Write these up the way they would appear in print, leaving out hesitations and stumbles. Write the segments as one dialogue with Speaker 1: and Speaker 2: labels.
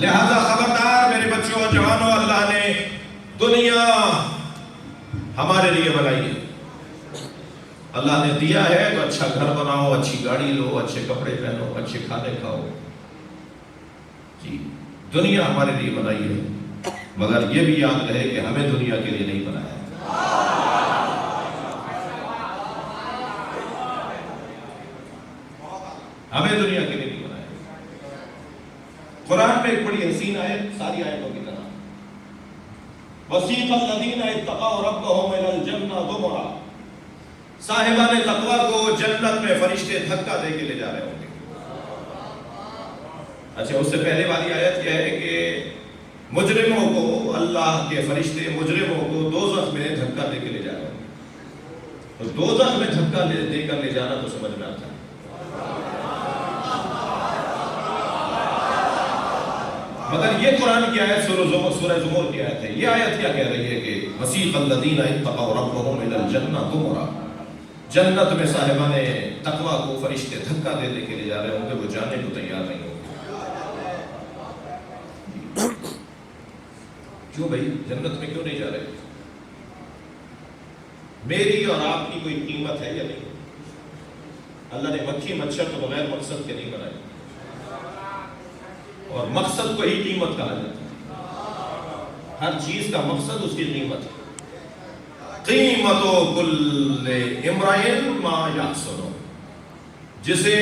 Speaker 1: لہذا خبردار میرے بچوں اور جوانوں، اللہ نے دنیا ہمارے لیے بنائی ہے، اللہ نے دیا ہے تو اچھا گھر بناؤ، اچھی گاڑی لو، اچھے کپڑے پہنو، اچھے کھانے کھاؤ. جی دنیا ہمارے لیے بنائی ہے، مگر یہ بھی یاد رہے کہ ہمیں دنیا کے لیے نہیں بنایا. ہمیں دنیا کے لیے نہیں بنایا. قرآن میں ایک بڑی حسین آیت، ساری آیتوں کی طرح، وَسِيقَ الَّذِينَ اتَّقَوْا رَبَّهُمْ إِلَى الْجَنَّةِ زُمَرًا. صاحبان تقویٰ کو جنت میں فرشتے دھکا دے کے لے جا رہے ہوں گے. اچھا، اس سے پہلے والی آیت کیا ہے کہ مجرموں کو اللہ کے فرشتے مجرموں کو دوزخ میں دھکا دے کے لے جا رہے ہوں گے. تو دوزخ میں دھکا دے کر لے جانا تو سمجھ میں آتا ہے. مگر یہ قرآن کی آیت سورہ زمر کی آیت ہے. یہ آیت کیا کہہ رہی ہے کہ وَسِيقَ الَّذِينَ اتَّقَوْا رَبَّهُمْ إِلَى الْجَنَّةِ زُمَرًا. جنت میں صاحبان تقویٰ کو فرشتے دھکا دے دے کے لے جا رہے ہوں گے، وہ جانے کو تیار نہیں ہوں گے. کیوں بھائی جنت میں کیوں نہیں جا رہے؟ میری اور آپ کی کوئی قیمت ہے یا نہیں؟ اللہ نے مکھی مچھر تو بغیر مقصد کے نہیں بنائے، اور مقصد کو ہی قیمت کہا جاتا ہے. ہر چیز کا مقصد اس کی قیمت ہے. قیمت کل امرئ ما یحسن، جسے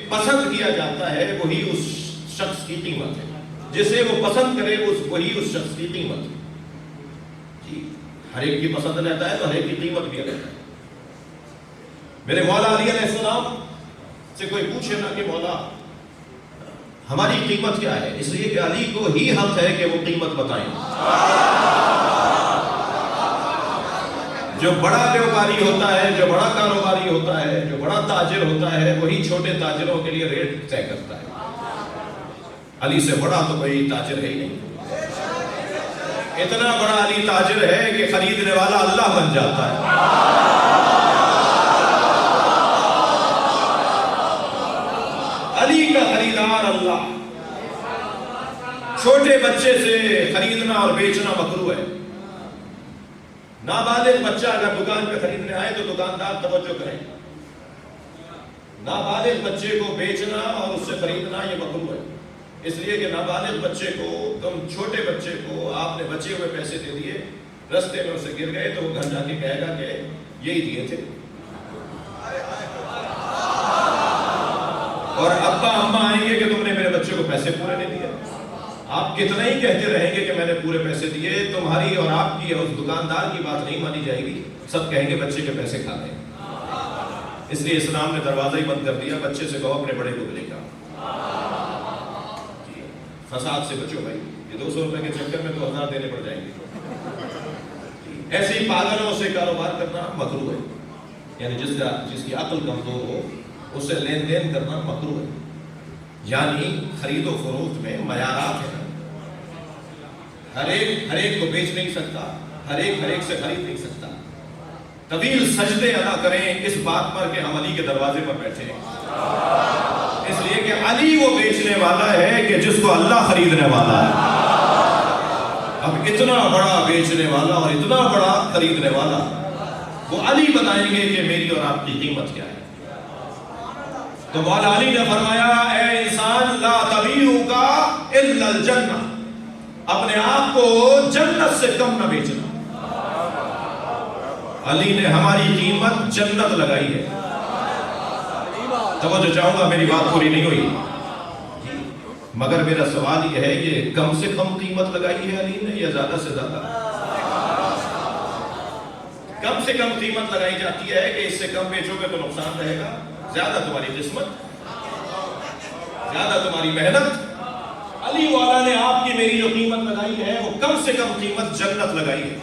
Speaker 1: پسند کیا جاتا ہے وہی اس شخص کی قیمت ہے. جسے وہ پسند کرے وہی اس شخص کی قیمت ہے. جی ہر ایک کی پسند رہتا ہے تو ہر ایک کی قیمت بھی رہتا ہے. میرے مولا علی علیہ السلام سے کوئی پوچھے نا کہ مولا ہماری قیمت کیا ہے، اس لیے کہ علی کو ہی حق ہے کہ وہ قیمت بتائیں. جو بڑا بیوپاری ہوتا ہے، جو بڑا کاروباری ہوتا ہے، جو بڑا تاجر ہوتا ہے، وہی چھوٹے تاجروں کے لیے ریٹ طے کرتا ہے. علی سے بڑا تو کوئی تاجر ہے ہی نہیں. اتنا بڑا علی تاجر ہے کہ خریدنے والا اللہ بن جاتا ہے. علی کا خریدار اللہ. چھوٹے بچے سے خریدنا اور بیچنا مکروہ ہے. نابالغ بچہ اگر دکان پہ خریدنے آئے تو دکاندار توجہ کریں. نابالغ بچے کو بیچنا اور اس سے خریدنا یہ مکروہ ہے. اس لیے کہ نابالغ بچے کو، تم چھوٹے بچے کو آپ نے بچے ہوئے پیسے دے دیے، رستے میں اسے گر گئے تو وہ گھر جا کے کہے گا کہ یہی دیے تھے. اور ابا اماں آئیں گے کہ تم نے میرے بچے کو پیسے پورے نہیں دیے. آپ کتنا ہی کہتے رہیں گے کہ میں نے پورے پیسے دیے، تمہاری اور آپ کی اس دکاندار کی بات نہیں مانی جائے گی. سب کہیں گے بچے کے پیسے کھاتے ہیں. اس لیے اسلام نے دروازہ ہی بند کر دیا. بچے سے کہو اپنے بڑے کو لے جاؤ. فساد سے بچو بھائی. یہ 200 روپے کے چکر میں 2000 دینے پڑ جائیں گے. ایسے ہی پاگلوں سے کاروبار کرنا مکروہ ہے. یعنی جس کی عقل کمزور ہو اس سے لین دین کرنا مکروہ ہے. یعنی خرید و فروخت میں معیارات ہیں. ہر ایک کو بیچ نہیں سکتا، ہر ایک سے خرید نہیں سکتا. طویل سجدے ادا کریں اس بات پر کہ ہم علی کے دروازے پر بیٹھے ہیں. اس لیے کہ علی وہ بیچنے والا ہے کہ جس کو اللہ خریدنے والا ہے. اب اتنا بڑا بیچنے والا اور اتنا بڑا خریدنے والا وہ علی بتائیں گے کہ میری اور آپ کی قیمت کیا ہے. تو مولا علی نے فرمایا اے انسان لا تبیعک الا الجنہ، اپنے آپ کو جنت سے کم نہ بیچنا. علی نے ہماری قیمت جنت لگائی ہے. توجہ چاہوں گا، میری بات پوری نہیں ہوئی. مگر میرا سوال یہ ہے یہ کم سے کم قیمت لگائی ہے علی نے یا زیادہ سے زیادہ؟ کم سے کم قیمت لگائی جاتی ہے کہ اس سے کم بیچو گے تو نقصان رہے گا. زیادہ تمہاری قسمت، زیادہ تمہاری محنت. علی والا نے آپ کی میری جو قیمت لگائی ہے وہ کم سے کم قیمت جنت لگائی ہے،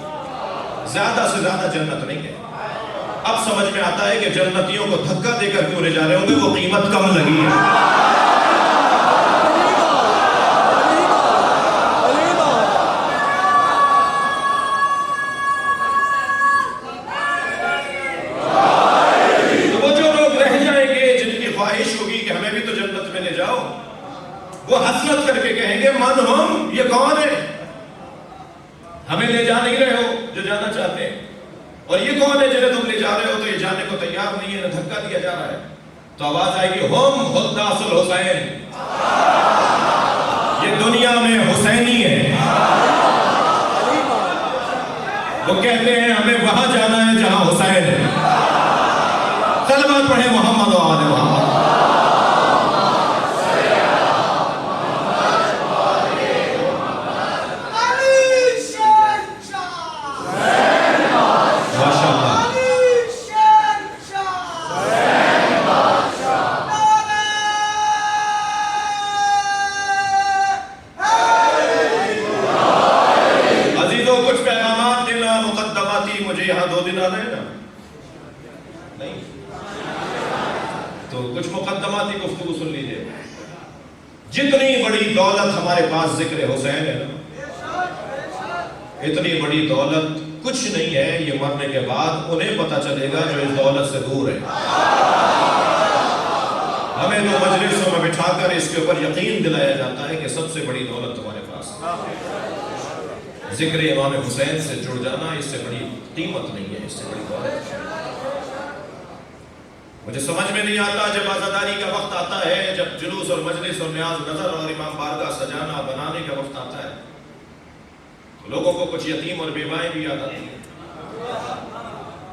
Speaker 1: زیادہ سے زیادہ جنت نہیں ہے. اب سمجھ میں آتا ہے کہ جنتیوں کو دھکا دے کر کیوں لے جا رہے ہوں گے، وہ قیمت کم لگی ہے. وہ حسرت کر کے کہیں گے من ہم ہمیں لے جا نہیں رہے ہو جو جانا چاہتے ہیں، اور یہ کون ہے جنہیں تم لے جا رہے ہو تو یہ جانے کو تیار نہیں ہے، نہ دھکا دیا جا رہا ہے، تو آواز آئے گی ہم حداث الحسین، یہ دنیا میں حسینی ہے، وہ کہتے ہیں ہمیں وہاں جانا ہے جہاں حسین ہے۔ کلمات پڑھے محمد و آل محمد۔ مجھے یہاں 2 دن آنا ہے نا، نہیں تو کچھ مقدماتی گفتگو سن لیجئے۔ جتنی بڑی دولت ہمارے پاس ذکر حسین ہے نا، اتنی بڑی دولت کچھ نہیں ہے، یہ مرنے کے بعد انہیں پتہ چلے گا جو اس دولت سے دور ہے۔ ہمیں تو مجلسوں میں بٹھا کر اس کے اوپر یقین دلایا جاتا ہے کہ سب سے بڑی دولت تمہارے پاس ہے۔ ذکر امام حسین سے جڑ جانا اس سے بڑی قیمت نہیں ہے، اس سے بڑی دولت۔ مجھے سمجھ میں نہیں آتا جب عزاداری کا وقت آتا ہے، جب جلوس اور مجلس اور نیاز نظر اور امام بارگاہ سجانا بنانے کا وقت آتا ہے، تو لوگوں کو کچھ یتیم اور بیوائیں بھی یاد آتی ہیں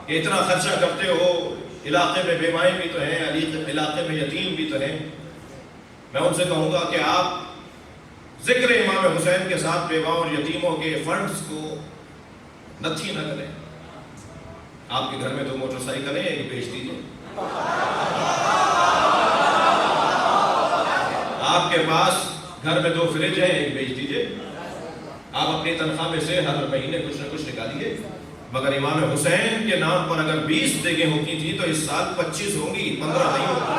Speaker 1: کہ اتنا خرچہ کرتے ہو، علاقے میں بیوائیں بھی تو ہیں، علاقے میں یتیم بھی تو ہیں۔ میں ان سے کہوں گا کہ آپ ذکر امام حسین کے ساتھ بیواؤں اور یتیموں کے فنڈز کو نتھی نہ کریں۔ آپ کے گھر میں تو موٹر سائیکل ہے، ایک بیچ دیجئے۔ آپ کے پاس گھر میں 2 فریج ہیں، ایک بیچ دیجئے۔ آپ اپنی تنخواہ میں سے ہر مہینے کچھ نہ کچھ نکالیے، مگر امام حسین کے نام پر اگر 20 دیگیں ہوتی تھی تو اس سال 25 ہوں گی، 15 نہیں ہوگی۔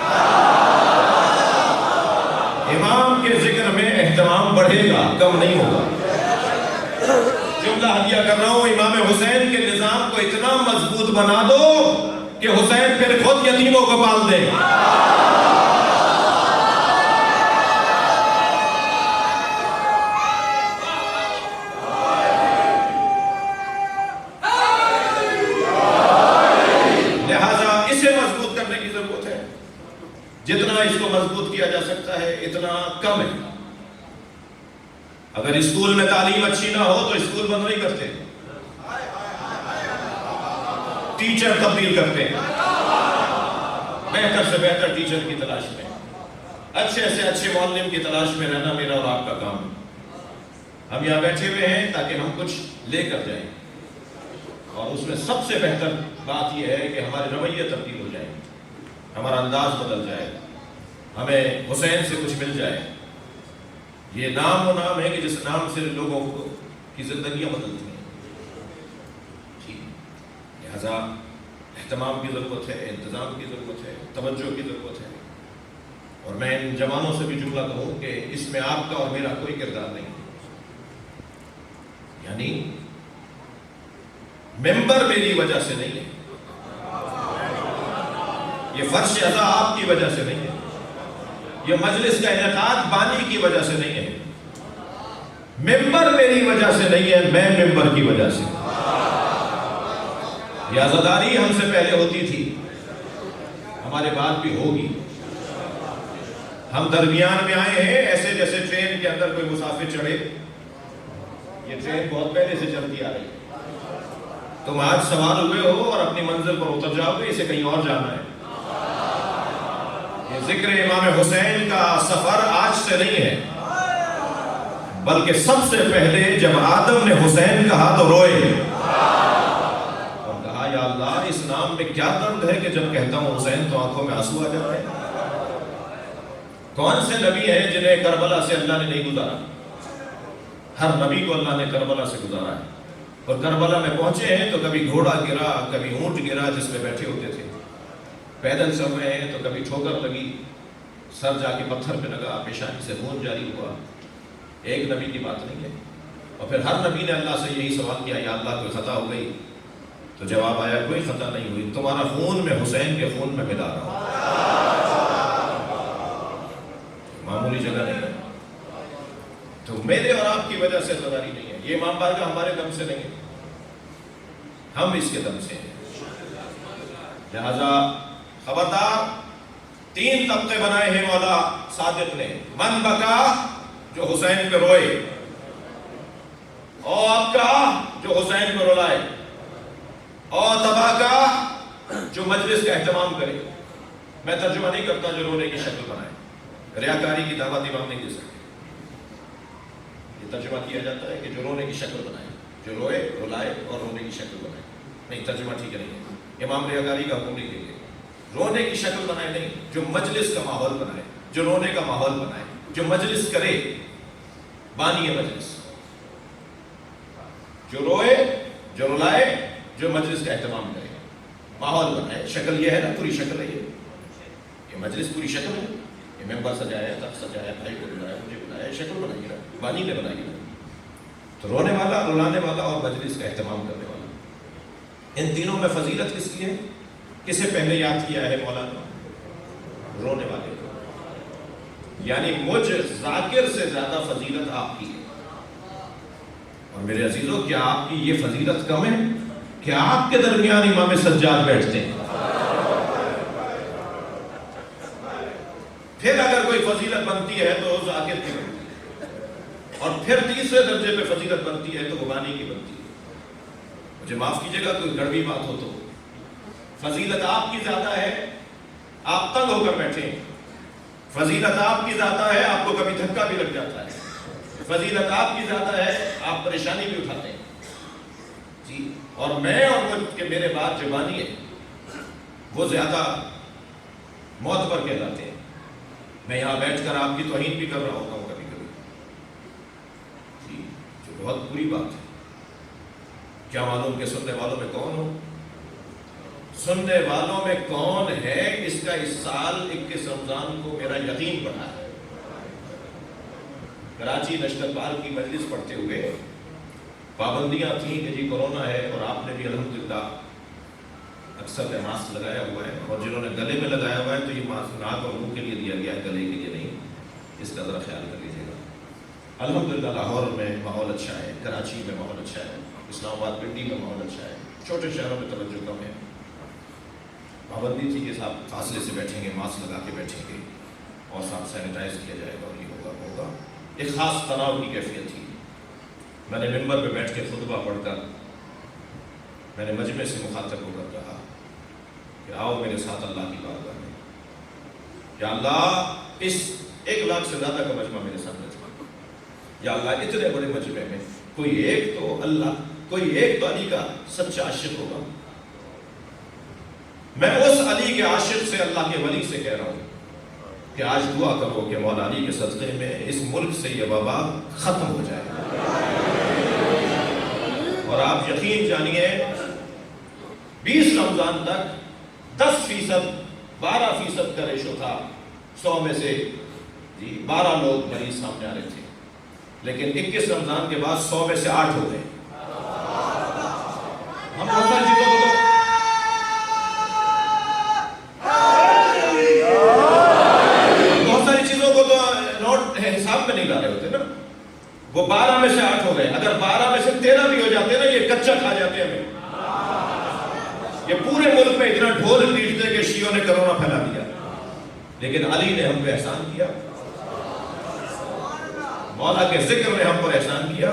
Speaker 1: امام کے ذکر میں اہتمام بڑھے گا، کم نہیں ہوگا۔ جملہ ہدیہ کر رہا ہوں، امام حسین کے نظام کو اتنا مضبوط بنا دو کہ حسین پھر خود یتیموں کو پال دے۔ لہذا اسے مضبوط کرنے کی ضرورت ہے۔ جتنا اس کو مضبوط کیا جا سکتا ہے اتنا کم ہے۔ اگر اسکول میں تعلیم اچھی نہ ہو تو اسکول بند نہیں کرتے، ٹیچر تبدیل کرتے ہیں، بہتر سے بہتر ٹیچر کی تلاش میں، اچھے سے اچھے معلم کی تلاش میں رہنا میرا اور آپ کا کام ہے۔ ہم یہاں بیٹھے ہوئے ہیں تاکہ ہم کچھ لے کر جائیں، اور اس میں سب سے بہتر بات یہ ہے کہ ہمارے رویے تبدیل ہو جائیں، ہمارا انداز بدل جائے، ہمیں حسین سے کچھ مل جائے۔ یہ نام و نام ہے کہ جس نام سے لوگوں کی زندگیاں بدلتی ہیں۔ لہذا اہتمام کی ضرورت ہے، انتظام کی ضرورت ہے، توجہ کی ضرورت ہے، اور میں ان جوانوں سے بھی جملہ کہوں کہ اس میں آپ کا اور میرا کوئی کردار نہیں، یعنی ممبر میری وجہ سے نہیں ہے، یہ فرش عزا آپ کی وجہ سے نہیں ہے، یہ مجلس کا انعقاد بانی کی وجہ سے نہیں ہے، ممبر میری وجہ سے نہیں ہے، میں ممبر کی وجہ سے۔ یہ عزاداری ہم سے پہلے ہوتی تھی، ہمارے بعد بھی ہوگی۔ ہم درمیان میں آئے ہیں ایسے جیسے ٹرین کے اندر کوئی مسافر چڑھے، یہ ٹرین بہت پہلے سے چلتی آ رہی ہے، تم آج سوار ہوئے ہو اور اپنی منزل پر اتر جاؤ گے، اسے کہیں اور جانا ہے۔ یہ ذکر امام حسین کا سفر آج سے نہیں ہے، بلکہ سب سے پہلے جب آدم نے حسین کہا تو روئے اور کہا یا اللہ اس نام میں کیا درد ہے کہ جب کہتا ہوں حسین تو آنکھوں میں آنسو آ جاتے ہیں۔ کون سے نبی ہیں جنہیں کربلا سے اللہ نے نہیں گزارا؟ ہر نبی کو اللہ نے کربلا سے گزارا ہے، اور کربلا میں پہنچے ہیں تو کبھی گھوڑا گرا، کبھی اونٹ گرا جس میں بیٹھے ہوتے تھے، پیدل چل رہے ہیں تو کبھی ٹھوکر لگی، سر جا کے پتھر پہ لگا، پیشانی سے خون جاری ہوا۔ ایک نبی کی بات نہیں ہے، اور پھر ہر نبی نے اللہ سے یہی سوال کیا یا اللہ کوئی خطا ہو گئی؟ تو جواب آیا کوئی خطا نہیں ہوئی، تمہارا خون میں حسین کے خون میں ملا رہا ہوں۔ معمولی جگہ نہیں ہے۔ تو میرے اور آپ کی وجہ سے عزاداری نہیں ہے. یہ امام بارگاہ ہمارے دم سے نہیں ہے, ہم اس کے دم سے ہیں. لہذا خبردار, 3 طبقے بنائے ہیں مولا صادق نے. من بکا, جو حسین پہ روئے, اور آپ کا جو حسین پہ رلائے, اور تباہ کا جو مجلس کا اہتمام کرے. میں ترجمہ نہیں کرتا جو رونے کی شکل بنائے. ریاکاری کی دعوت امام نہیں دے سکتے. یہ ترجمہ کیا جاتا ہے کہ جو رونے کی شکل بنائے, جو روئے, رلائے اور رونے کی شکل بنائے. نہیں, ترجمہ ٹھیک نہیں ہے. امام ریاکاری کا حکم نہیں دیں گے. رونے کی شکل بنائے نہیں, جو مجلس کا ماحول بنائے, جو رونے کا ماحول بنائے, جو مجلس کرے, بانی مجلس, جو روئے, جو رلائے, جو مجلس کا اہتمام کرے, ماحول بنائے. شکل یہ ہے نا, پوری شکل ہے یہ مجلس پوری شکل ہے. یہ ممبر سجایا, تخت سجایا, بھائی کو بلایا, مجھے بلایا, شکل بنائی نا, بانی نے بنائی نا. تو رونے والا, رلانے والا اور مجلس کا اہتمام کرنے والا, ان تینوں میں فضیلت کس کی ہے؟ کسے پہلے یاد کیا ہے مولانا؟ رونے والے کو. یعنی مجھ ذاکر سے زیادہ فضیلت آپ کی ہے. اور میرے عزیزوں, کیا آپ کی یہ فضیلت کم ہے کہ آپ کے درمیان امام سجاد بیٹھتے ہیں؟ پھر اگر کوئی فضیلت بنتی ہے تو ذاکر کی بنتی ہے, اور پھر تیسرے درجے پہ فضیلت بنتی ہے تو غبانی کی بنتی ہے. مجھے معاف کیجئے گا کوئی کڑوی بات ہو تو. فضیلت آپ کی زیادہ ہے, آپ تنگ ہو کر بیٹھے ہیں. فضیلت آپ کی زیادہ ہے, آپ کو کبھی دھکا بھی لگ جاتا ہے. فضیلت آپ کی زیادہ ہے, آپ پریشانی بھی اٹھاتے ہیں جی. اور میں اور مجھ کے میرے بعد جو بانی ہے وہ زیادہ معتبر کہلاتے ہیں. میں یہاں بیٹھ کر آپ کی توہین بھی کر رہا ہوتا ہوں کبھی کبھی جی, جو بہت بری بات ہے. کیا معلوم کہ سننے والوں میں کون ہو؟ سننے والوں میں کون ہے, اس کا اس سال 21 رمضان کو میرا یقین بڑھا ہے. کراچی نیشنل پارک کی مجلس پڑھتے ہوئے پابندیاں تھیں کہ جی کورونا ہے, اور آپ نے بھی الحمدللہ اکثر نے ماسک لگایا ہوا ہے, اور جنہوں نے گلے میں لگایا ہوا ہے تو یہ ماسک ناک اور منہ کے لیے دیا گیا ہے, گلے کے لیے نہیں. اس کا ذرا خیال کر لیجیے گا. الحمدللہ لاہور میں ماحول اچھا ہے, کراچی میں ماحول اچھا ہے, اسلام آباد پنڈی میں ماحول اچھا ہے. چھوٹے شہروں میں توجہ کم ہے. پابندی تھی کہ صاحب فاصلے سے بیٹھیں گے, ماسک لگا کے بیٹھیں گے, اور صاحب سینیٹائز کیا جائے گا, اور یہ ہوگا. ایک خاص تناؤ کی کیفیت تھی. میں نے ممبر پہ بیٹھ کے خطبہ پڑھ کر میں نے مجمع سے مخاطب ہو کر کہا کہ آؤ میرے ساتھ اللہ کی بارگاہ میں, یا اللہ اس 1 لاکھ سے زیادہ کا مجمع میرے ساتھ مجمع, یا اللہ اتنے بڑے مجمع میں کوئی ایک تو علی کا سچا عاشق ہوگا. میں اس علی کے عاشق سے, اللہ کے ولی سے کہہ رہا ہوں کہ آج دعا کرو کہ مولا علی کے صدقے میں اس ملک سے یہ وبا ختم ہو جائے. اور آپ یقین جانیے 20 رمضان تک 10%, 12% کا ریشو تھا. 100 میں سے 12 لوگ مریض سامنے آ رہے تھے, لیکن 21 رمضان کے بعد 100 میں سے 8 ہو گئے. ہم بہت ساری چیزوں کو تو نوٹ حساب میں نہیں لا رہے ہوتے نا. وہ 12 میں سے 8 ہو گئے. اگر 12 میں سے 13 بھی ہو جاتے نا, یہ کچا کھا جاتے ہمیں. یہ پورے ملک میں اتنا ڈھول پیٹتے کہ شیعوں نے کرونا پھیلا دیا, لیکن علی نے ہم پہ احسان کیا, مولا کے ذکر نے ہم پر احسان کیا.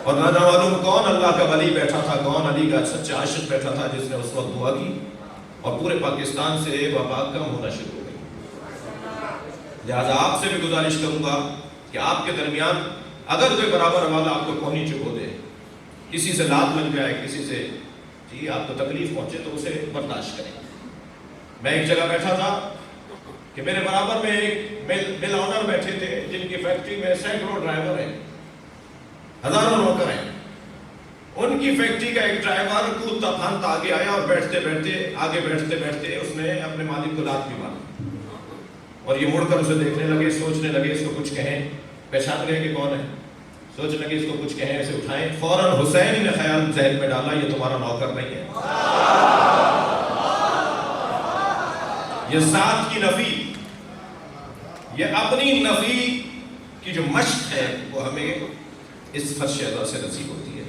Speaker 1: اور نہ معلوم کون اللہ کا ولی بیٹھا تھا, کون علی کا سچا عاشق بیٹھا تھا جس نے اس وقت دعا کی, اور پورے پاکستان سے وبا کم ہونا شروع ہو گئی. لہذا آپ سے بھی گزارش کروں گا کہ آپ کے درمیان اگر کوئی برابر والا آپ کو کونی چبو دے, کسی سے لات لگ جائے, کسی سے آپ کو تکلیف پہنچے, تو اسے برداشت کریں. میں ایک جگہ بیٹھا تھا کہ میرے برابر میں ایک مل آنر بیٹھے تھے جن کی فیکٹری میں سینکڑوں ڈرائیور ہیں, ہزاروں نوکر ہیں. ان کی فیکٹری کا ایک ڈرائیور کودتا پھانتا آگے آیا, اور بیٹھتے بیٹھتے اس نے اپنے مالک کو لات بھی ماری. اور یہ مڑ کر اسے دیکھنے لگے, سوچنے لگے اس کو کچھ کہیں, پہچان گئے کہ کون ہے, سوچنے لگے اس کو کچھ کہیں, اسے اٹھائیں. فوراً حسین نے خیال ذہن میں ڈالا یہ تمہارا نوکر نہیں ہے. یہ ذات کی نفی, یہ اپنی نفی کی جو مشق ہے وہ ہمیں اس فرش ادا سے نصیب ہوتی ہے.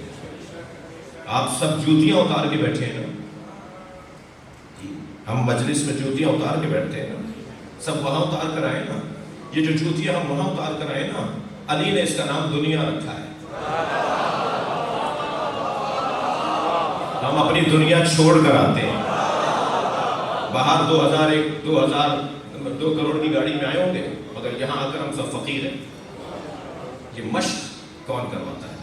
Speaker 1: آپ سب جوتیاں اتار کے بیٹھے ہیں نا, ہم مجلس میں جوتیاں اتار کے بیٹھتے ہیں نا, سب وہاں اتار کر آئے نا. یہ جو جوتیاں ہم وہاں اتار کر آئے نا, علی نے اس کا نام دنیا رکھا ہے. ہم اپنی دنیا چھوڑ کر آتے ہیں. باہر 2 کروڑ کی گاڑی میں آئے ہوں گے, مگر یہاں آ کر ہم سب فقیر ہیں. یہ مشق کون کرواتا ہے؟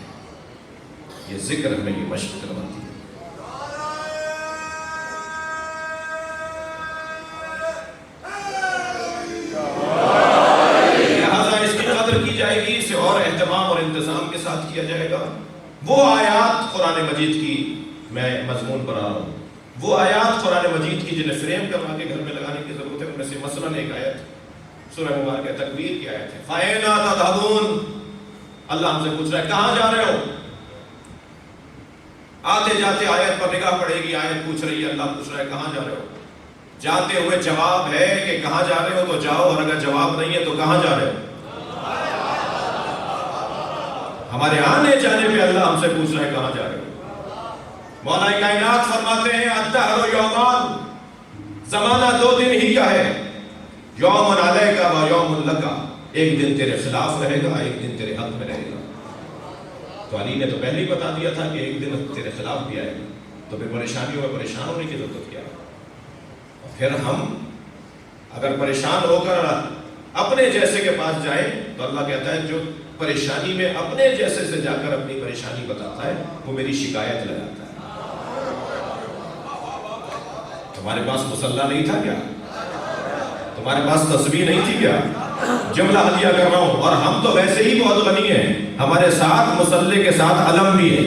Speaker 1: یہ ذکر ہمیں یہ مشق کرواتی ہے. لہذا اس کی قدر کی جائے گی, اسے اور اہتمام اور انتظام کے ساتھ کیا جائے گا. وہ آیات قرآن مجید کی میں مضمون پر آ رہا ہوں, وہ آیات قرآن مجید کی جنہیں فریم کروا کے گھر میں لگانے کی ضرورت ہے. ان میں سے مثلاً ایک آیت سورہ مبارکہ تکویر کی آیت ہے. فَأَيْنَ تَذْهَبُونَ, اللہ ہم سے پوچھ رہا ہے کہاں جا رہے ہو؟ آتے جاتے آیت پر نگاہ پڑے گی, آیت پوچھ رہی ہے, اللہ پوچھ رہا ہے کہاں جا رہے ہو؟ جاتے ہوئے جواب ہے کہ کہاں جا رہے ہو تو جاؤ, اور اگر جواب نہیں ہے تو کہاں جا رہے ہو؟ ہمارے آنے جانے پہ اللہ ہم سے پوچھ رہا ہے کہاں جا رہے ہو. مولا کائنات فرماتے ہیں الدہر یومان, زمانہ 2 دن ہی کا ہے. یوم علیک و یوم لک, ایک دن تیرے خلاف رہے گا, ایک دن تیرے حق میں رہے گا. تو علی نے تو پہلے ہی بتا دیا تھا کہ ایک دن تیرے خلاف بھی آئے گا, تو پھر پریشانیوں میں پریشان ہونے کی ضرورت کیا ہے؟ پھر ہم اگر پریشان ہو کر اپنے جیسے کے پاس جائیں تو اللہ کہتا ہے جو پریشانی میں اپنے جیسے سے جا کر اپنی پریشانی بتاتا ہے وہ میری شکایت لگاتا ہے. تمہارے پاس مصلی نہیں تھا کیا؟ تمہارے پاس تسبیح نہیں تھی کیا؟ جملہ علیہ کر رہا ہوں, اور ہم تو ویسے ہی بہت غنی ہیں, ہمارے ساتھ مصلی کے ساتھ علم بھی ہے.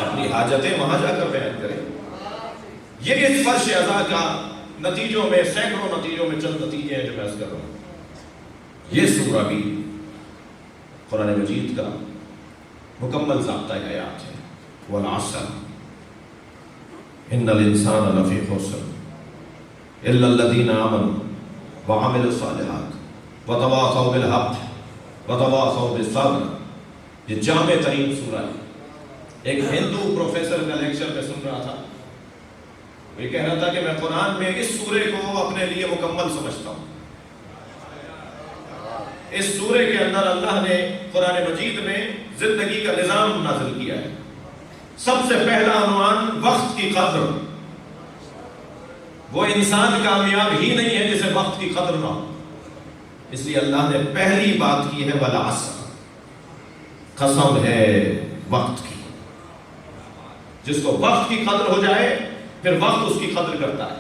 Speaker 1: اپنی حاجتیں وہاں جا کر بیان کریں. یہ اس فرش ادا کا نتیجوں میں, سینکڑوں نتیجوں میں چند نتیجے ہیں جو میں عرض کر رہا ہوں. یہ سورہ بھی قرآن مجید کا مکمل ضابطہ حیات ہے. والعصر ان الانسان لفی خسر الا الذین آمنوا وعملوا الصالحات وتواصوا بالحق وتواصوا بالصبر. یہ جامع ترین سورہ ہے. ایک ہندو پروفیسر کا لیکچر میں سن رہا تھا, وہ یہ کہہ رہا تھا کہ میں قرآن میں اس سورے کو اپنے لیے مکمل سمجھتا ہوں. اس سورے کے اندر اللہ نے قرآن مجید میں زندگی کا نظام نازل کیا ہے. سب سے پہلا عنوان وقت کی قدر. وہ انسان کامیاب ہی نہیں ہے جسے وقت کی قدر نہ ہو. اس لیے اللہ نے پہلی بات کی ہے والعصر, قسم ہے وقت کی. جس کو وقت کی قدر ہو جائے پھر وقت اس کی قدر کرتا ہے.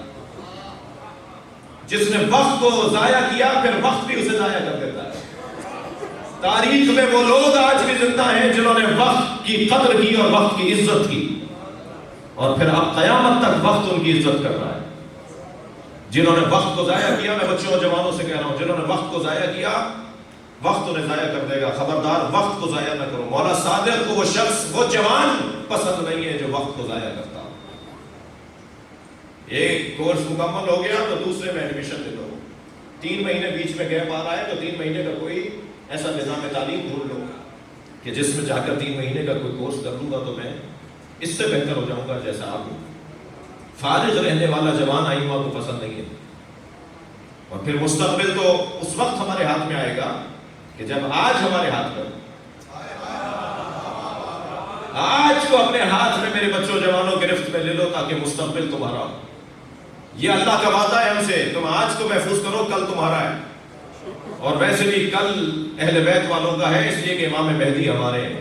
Speaker 1: جس نے وقت کو ضائع کیا پھر وقت بھی اسے ضائع کر دیتا ہے. تاریخ میں وہ لوگ آج بھی زندہ ہیں جنہوں نے وقت کی قدر کی اور وقت کی عزت کی, اور پھر اب قیامت تک وقت ان کی عزت کر رہا ہے. جنہوں نے وقت کو ضائع کیا, میں بچوں اور جوانوں سے کہہ رہا ہوں, جنہوں نے وقت کو ضائع کیا وقت انہیں ضائع کر دے گا. خبردار وقت کو ضائع نہ کرو. مولا صادق کو وہ شخص, وہ جوان پسند نہیں ہے جو وقت کو ضائع کرتا. ایک کورس مکمل ہو گیا تو دوسرے میں ایڈمیشن لے لو. 3 مہینے بیچ میں گیپ آ رہا ہے تو 3 مہینے کا کوئی ایسا نظام تعلیم ڈھونڈ لو کہ جس میں جا کر 3 مہینے کا کوئی کورس کر لوں گا تو میں اس سے بہتر ہو جاؤں گا جیسا آپ ہوں. فارغ رہنے والا جوان آئمہ کو پسند نہیں ہے. اور پھر مستقبل تو اس وقت ہمارے ہاتھ میں آئے گا کہ جب آج ہمارے ہاتھ پر, آج کو اپنے ہاتھ میں میرے بچوں جوانوں گرفت میں لے لو تاکہ مستقبل تمہارا ہو. یہ اللہ کا وعدہ ہے ہم سے, تم آج کو محفوظ کرو, کل تمہارا ہے. اور ویسے بھی کل اہل بیت والوں کا ہے, اس لیے کہ امام مہدی ہمارے ہیں.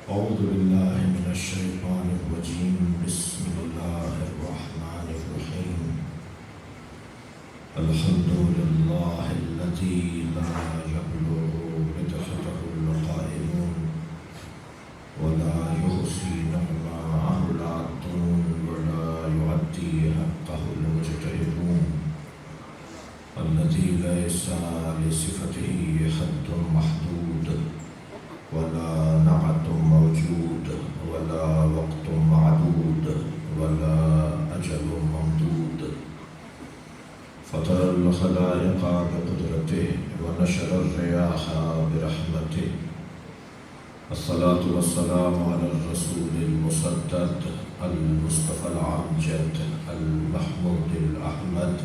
Speaker 2: اعوذ باللہ من الشیطان الرجیم. بسم اللہ الرحمن الرحیم. الحمد لله الذي لا يبلغ مدحته القائلون ولا يحصي نعماءه العادون ولا يعدي حقه المجتهدون الذي ليس لصفته حد محدود ولا نعت موجود ولا وقت معدود ولا أجل ممدود فطر الخلائق بقدرته ونشر الرياح برحمته الصلاة والسلام على الرسول المسدد المصطفى العمجد المحمود الأحمد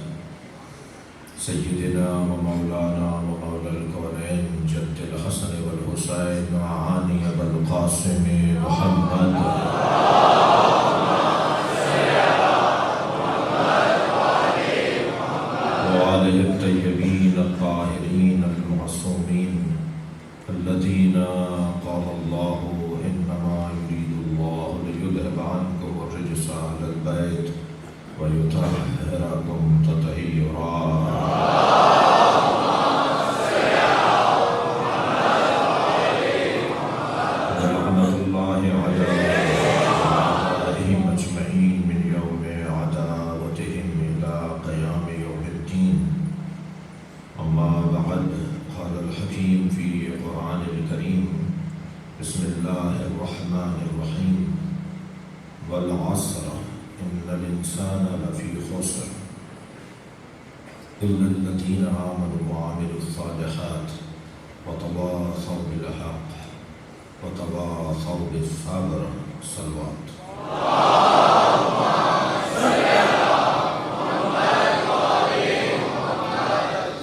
Speaker 2: سيدنا ومولانا ومولى الكونين جد الحسن والحسين وعاني أبا القاسم محمد وآله الطيبين الطاهرين المعصومين الذين قال الله إنما يريد الله ليذهب عنكم الرجس أهل البيت ويطهركم تطهيرا ورحمة الله على أعدائهم أجمعين من يوم عداوتهم إلى قيام يوم الدين أما بعد قال الحكيم في القرآن الكريم بسم الله الرحمن الرحيم والعصر إن الإنسان لفي خسر إلا الذين آمنوا وعملوا الصالحات وتواصوا بالحق وتواصوا بالصبر صلوات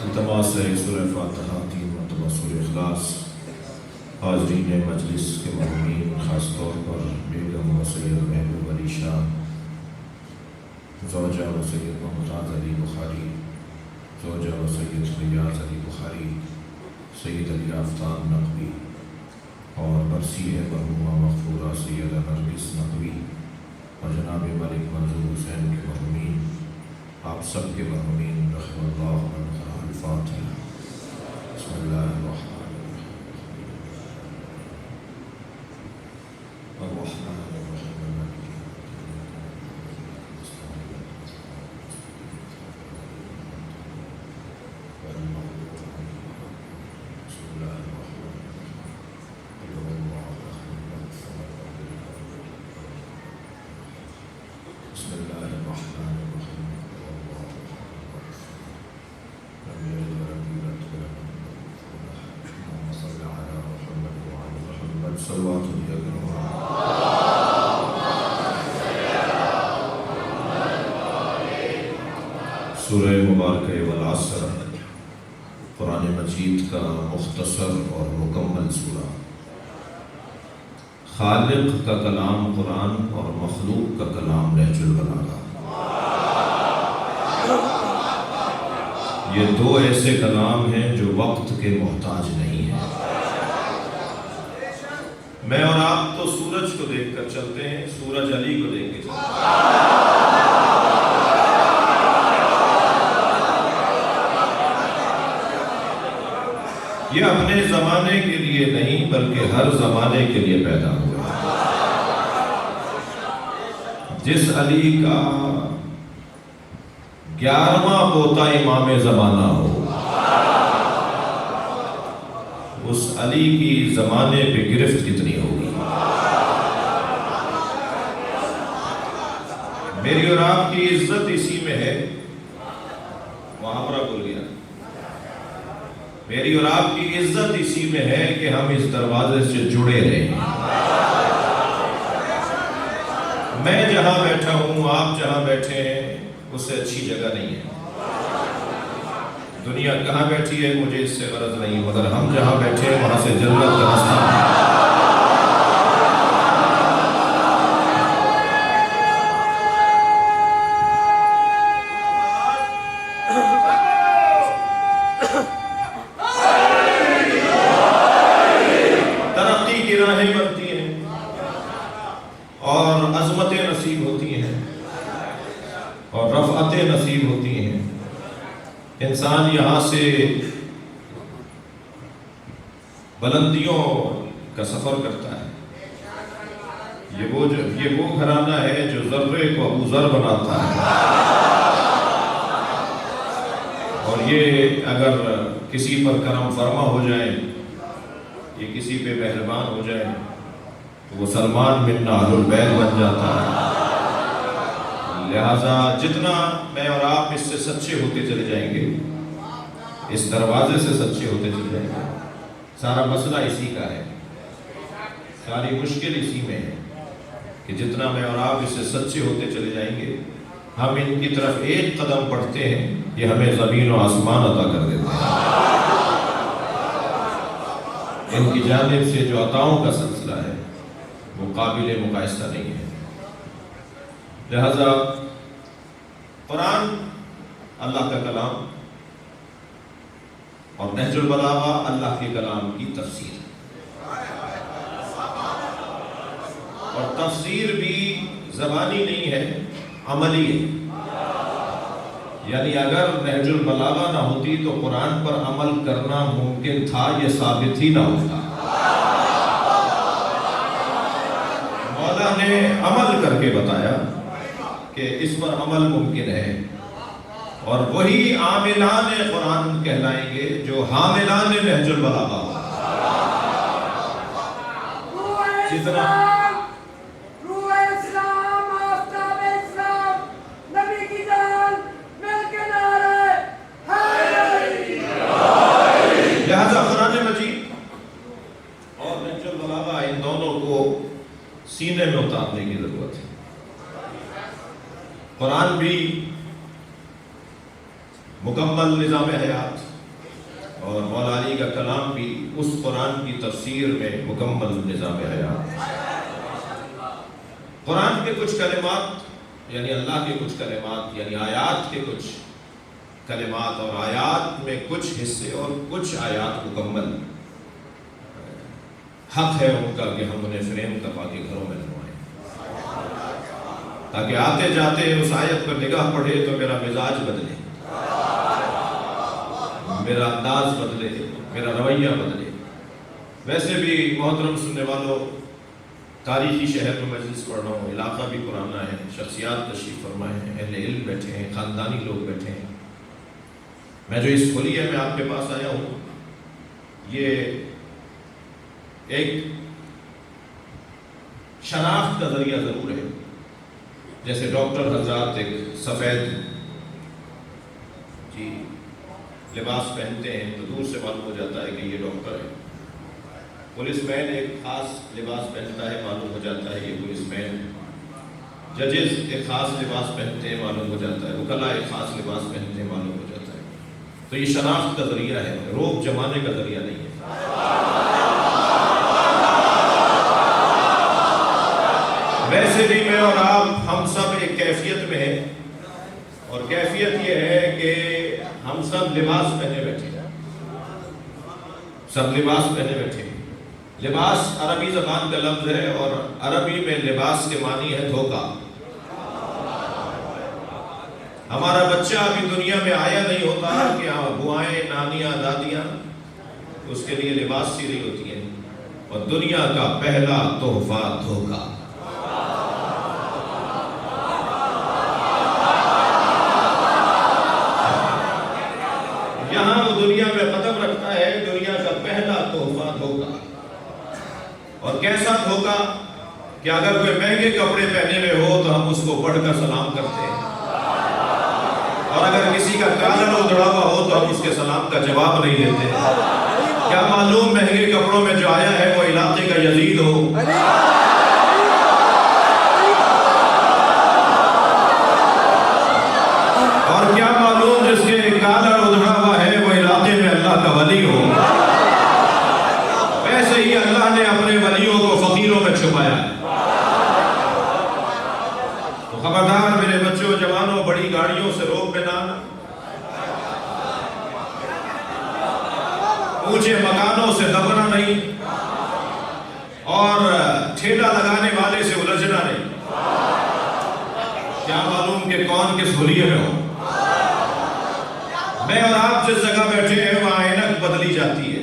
Speaker 2: التماس ہے سورہ فاتحہ 3 مرتبہ سورہ اخلاص حاضرین مجلس کے مہمین خاص طور پر بیگم و سید محبوب علی شاہ زوجہ و سید ممتاز علی بخاری زوجہ و سید ریاض علی بخاری سید علی آفتاب نقوی اور برسی مرحومہ مغفورہ سیدہ نرگس نقوی اور جناب ملک منظور حسین کے مرحومین آپ سب کے مرحومین رحم اللہ من قرأ الفاتحہ بسم اللہ الرحمن الرحیم سورہ مبارکہ والعصر قرآن مجید کا مختصر اور مکمل سورہ خالق کا کلام قرآن اور مخلوق کا کلام نہج البلاغہ یہ دو ایسے کلام ہیں جو وقت کے محتاج نہیں ہیں میں اور آپ تو سورج کو دیکھ کر چلتے ہیں سورج علی کو دیکھ کے چلتے ہیں یہ اپنے زمانے کے لیے نہیں بلکہ ہر زمانے کے لیے پیدا ہوا جس علی کا 11واں پوتا امام زمانہ ہو اس علی کی زمانے پہ گرفت کتنی ہوگی میری اور آپ کی عزت اسی میں ہے محاورہ بول گیا میری اور آپ کی عزت اسی میں ہے کہ ہم اس دروازے سے جڑے رہے میں جہاں بیٹھا ہوں آپ جہاں بیٹھے ہیں اس سے اچھی جگہ نہیں ہے دنیا کہاں بیٹھی ہے مجھے اس سے غرض نہیں مگر ہم جہاں بیٹھے ہیں وہاں سے جنت کا راستہ ہے
Speaker 1: انسان یہاں سے بلندیوں کا سفر کرتا ہے. یہ وہ گھرانہ ہے جو ذرے کو ابو ذر بناتا ہے، اور یہ اگر کسی پر کرم فرما ہو جائے، یہ کسی پہ مہربان ہو جائے تو وہ سلمان بن اہل البیت بن جاتا ہے. لہذا جتنا میں اور آپ اس سے سچے ہوتے چلے جائیں گے، اس دروازے سے سچے ہوتے چلے جائیں گے، سارا مسئلہ اسی کا ہے، ساری مشکل اسی میں ہے کہ جتنا میں اور آپ اس سے سچے ہوتے چلے جائیں گے، ہم ان کی طرف ایک قدم بڑھتے ہیں، یہ ہمیں زمین و آسمان عطا کر دیتے ہیں. ان کی جانب سے جو عطاؤں کا سلسلہ ہے وہ قابل مقایسہ نہیں ہے. لہذا قرآن اللہ کا کلام اور نہج البلاغہ اللہ کے کلام کی تفسیر، اور تفسیر بھی زبانی نہیں ہے، عملی ہے. یعنی اگر نہج البلاغہ نہ ہوتی تو قرآن پر عمل کرنا ممکن تھا، یہ ثابت ہی نہ ہوتا. مولا نے عمل کر کے بتایا کہ اس پر عمل ممکن ہے، اور وہی عاملان قرآن کہلائیں گے جو حاملان نہج البلاغہ. جتنا لہذا قرآن مجید اور نہج البلاغہ ان دونوں کو سینے میں اتارنے کی ضرورت ہے. قرآن بھی مکمل نظام حیات، اور مولا علی کا کلام بھی اس قرآن کی تفسیر میں مکمل نظام حیات. قرآن کے کچھ کلمات یعنی اللہ کے کچھ کلمات یعنی آیات کے کچھ کلمات، اور آیات میں کچھ حصے اور کچھ آیات مکمل حق ہے ان کا کہ ہم انہیں فریم کروا کے گھروں میں لگوائیں، تاکہ آتے جاتے اس آیت پر نگاہ پڑے تو میرا مزاج بدلے، میرا انداز بدلے، میرا رویہ بدلے. ویسے بھی محترم سننے والوں، تاریخی شہر میں مجلس پڑھ رہا ہوں، علاقہ بھی پرانا ہے، شخصیات تشریف فرمائے ہیں، اہل علم بیٹھے ہیں، خاندانی لوگ بیٹھے ہیں. میں جو اس خلیہ میں آپ کے پاس آیا ہوں، یہ ایک شناخت کا ذریعہ ضرور ہے. جیسے ڈاکٹر حضرات ایک سفید لباس پہنتے ہیں تو دور سے معلوم ہو جاتا ہے کہ یہ ڈاکٹر ہے. پولیس مین ایک خاص لباس پہنتا ہے، معلوم ہو جاتا ہے یہ پولیس مین. ججز ایک خاص لباس پہنتے ہیں، معلوم ہو جاتا ہے. وکلاء ایک خاص لباس پہنتے ہیں، معلوم ہو جاتا ہے. تو یہ شناخت کا ذریعہ ہے، روب جمانے کا ذریعہ نہیں ہے. ویسے بھی میں اور آپ ہم سب ایک کیفیت میں ہیں، اور کیفیت یہ ہے کہ ہم سب لباس پہنے بیٹھے ہیں، سب لباس پہنے بیٹھے ہیں. لباس عربی زبان کا لفظ ہے، اور عربی میں لباس کے معنی ہے دھوکہ. ہمارا بچہ ابھی دنیا میں آیا نہیں ہوتا کہ بوائیں، نانیاں، دادیاں اس کے لیے لباس سی رہی ہوتی ہیں، اور دنیا کا پہلا تحفہ دھوکہ. یہاں وہ دنیا میں قدم رکھتا ہے، دنیا کا پہلا تحفہ دھوکہ. اور کیسا دھوکہ کہ اگر کوئی مہنگے کپڑے پہنے ہوئے ہو تو ہم اس کو پڑھ کر سلام کرتے ہیں، اور اگر کسی کا کالر ادھڑا ہوا ہو تو ہم اس کے سلام کا جواب نہیں دیتے. کیا معلوم مہنگے کپڑوں میں جو آیا ہے وہ علاقے کا یزید ہو. اور کیا معلوم جس کے کالر ادھڑا ہوا ہے وہ علاقے میں اللہ کا ولی ہو. ویسے ہی اللہ نے اپنے ولیوں کو فقیروں میں چھپایا. تو خبردار میرے بچوں، جوانوں، بڑی گاڑیوں سے روک میں نہ آنا، اونچے مکانوں سے دبنا نہیں، اور ٹھیلا لگانے والے سے الجھنا نہیں. کیا معلوم کہ کون کس حلیے میں ہو. میں اور آپ جس جگہ بیٹھے ہیں وہاں اینک بدلی جاتی ہے،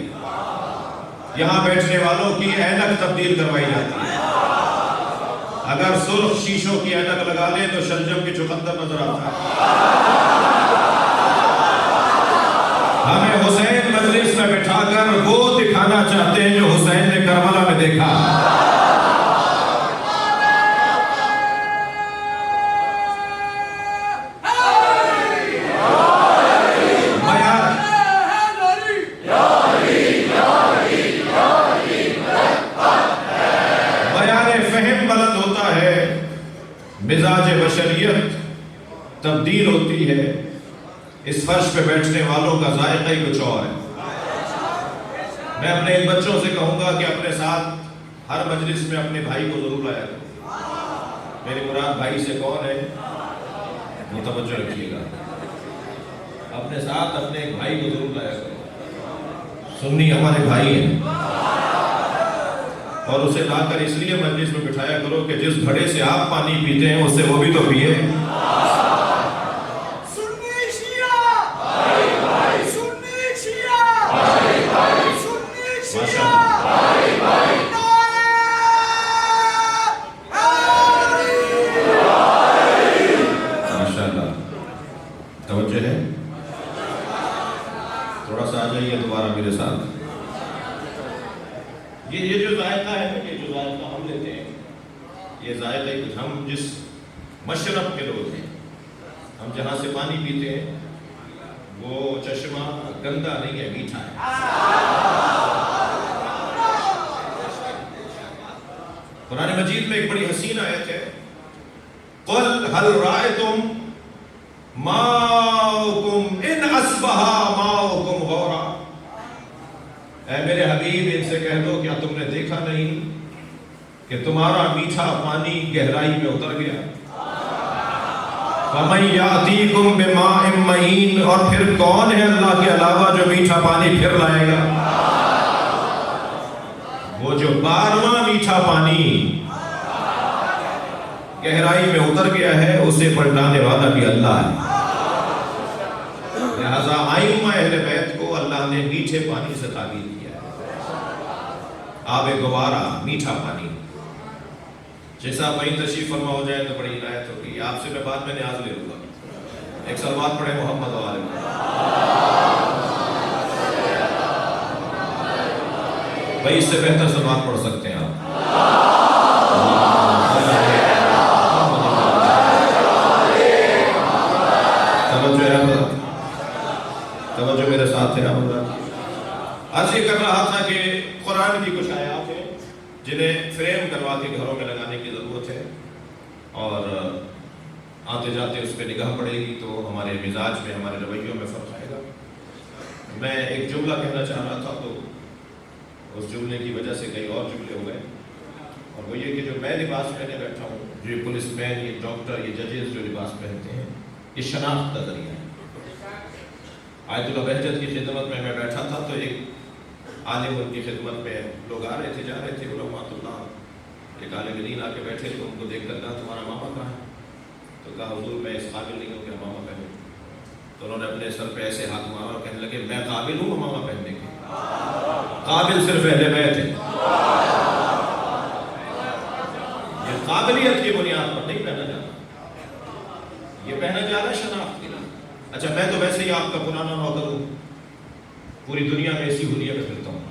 Speaker 1: یہاں بیٹھنے والوں کی اینک تبدیل کروائی جاتی ہے۔ اگر سرخ شیشوں کی اینک لگا لیں تو شلجم کی چقندر نظر آتا ہے۔ ہمیں حسین مجلس میں بٹھا کر وہ دکھانا چاہتے ہیں جو حسین نے کربلا میں دیکھا۔ مزاج بشریت تبدیل ہوتی ہے، اس فرش پہ بیٹھنے والوں کا ذائقہ ہی کچھ اور ہے۔ میں اپنے ان بچوں سے کہوں گا کہ اپنے ساتھ ہر مجلس میں اپنے بھائی کو ضرور لایا کرو۔ میری مراد بھائی سے کون ہے؟ وہ توجہ رکھیے گا، اپنے ساتھ اپنے ایک بھائی کو ضرور لایا کرو۔ سنی ہمارے بھائی ہیں، اور اسے لا کر اس لیے مجلس میں بٹھایا کرو کہ جس گھڑے سے آپ پانی پیتے ہیں اس سے وہ بھی تو پیے۔ ماشاءاللہ، توجہ ہے؟ تھوڑا سا آ جائیے دوبارہ میرے ساتھ۔ یہ جو ذائقہ ہے نا، یہ جو ذائقہ ہم لیتے ہیں، یہ ذائقہ ہی کچھ، ہم جس مشرب کے لوگ ہیں، ہم جہاں سے پانی پیتے ہیں وہ چشمہ گندا نہیں ہے، میٹھا ہے۔ قرآن مجید میں ایک بڑی حسین آیت ہے، قُلْ هَلْ رَأَيْتُمْ مَاؤُكُمْ إِنْ أَصْبَحَ مَاؤُكُمْ غَوْرًا۔ اے میرے حبیب ان سے کہہ دو کیا تم نے دیکھا نہیں کہ تمہارا میٹھا پانی گہرائی میں اتر گیا؟ فَمَن يَأْتِيكُم بِمَاءٍ مَّعِينٍ، اور پھر کون ہے اللہ کے علاوہ جو میٹھا پانی پھر لائے گا؟ وہ جو 12واں میٹھا پانی گہرائی میں اتر گیا ہے اسے پلٹانے والا بھی اللہ ہے۔ لہذا ائمہ اہل بیت کو اللہ نے میٹھے پانی سے تعبیر کیا ہے، آب گوارا، میٹھا پانی۔ جیسا آپ وہیں تشریف فرما ہو جائے تو بڑی عنایت ہوگی، آپ سے میں بعد میں نیاز لے لوں گا۔ ایک صلوات پڑھیں محمد و آل بھائی، اس سے بہتر صلوات پڑھ سکتے ہیں آپ۔ توجہ میرے ساتھ ہے۔ عرض یہ کر رہا تھا کہ قرآن کی کچھ آیات ہیں جنہیں فریم کروا کے گھروں میں لگانے کی ضرورت ہے، اور آتے جاتے اس پہ نگاہ پڑے گی تو ہمارے مزاج میں، ہمارے رویوں میں فرق آئے گا۔ میں ایک جملہ کہنا چاہ رہا تھا تو اس جملے کی وجہ سے کئی اور جملے ہو گئے، اور وہ یہ کہ جو میں لباس پہنے بیٹھا ہوں، جو یہ پولیس مین، یہ ڈاکٹر، یہ ججز جو لباس پہنتے ہیں، یہ شناخت کا ذریعہ ہے۔ آیت اللہ بہجت کی خدمت میں بیٹھا تھا تو ایک عالم ان کی خدمت میں لوگ آ رہے تھے، جا رہے تھے، علماء اللہ، ایک عالم دین آ کے بیٹھے تو ان کو دیکھ کر کہا تمہارا ماما کہاں ہے؟ تو کہا حضور میں اس قابل نہیں ہوں کہ ماما پہنوں۔ تو انہوں نے اپنے سر پہ ایسے ہاتھ مارا اور کہنے لگے میں قابل ہوں ماما پہننے کے، قابل صرف اہل بیت ہے۔ یہ قابلیت کی بنیاد پر نہیں پہنا جاتا، یہ پہنا جا رہا ہے شناخت کے لیے۔ اچھا، میں تو ویسے ہی آپ کا پرانا نوکر ہوں، پوری دنیا میں اسی حلیے میں پھرتا ہوں،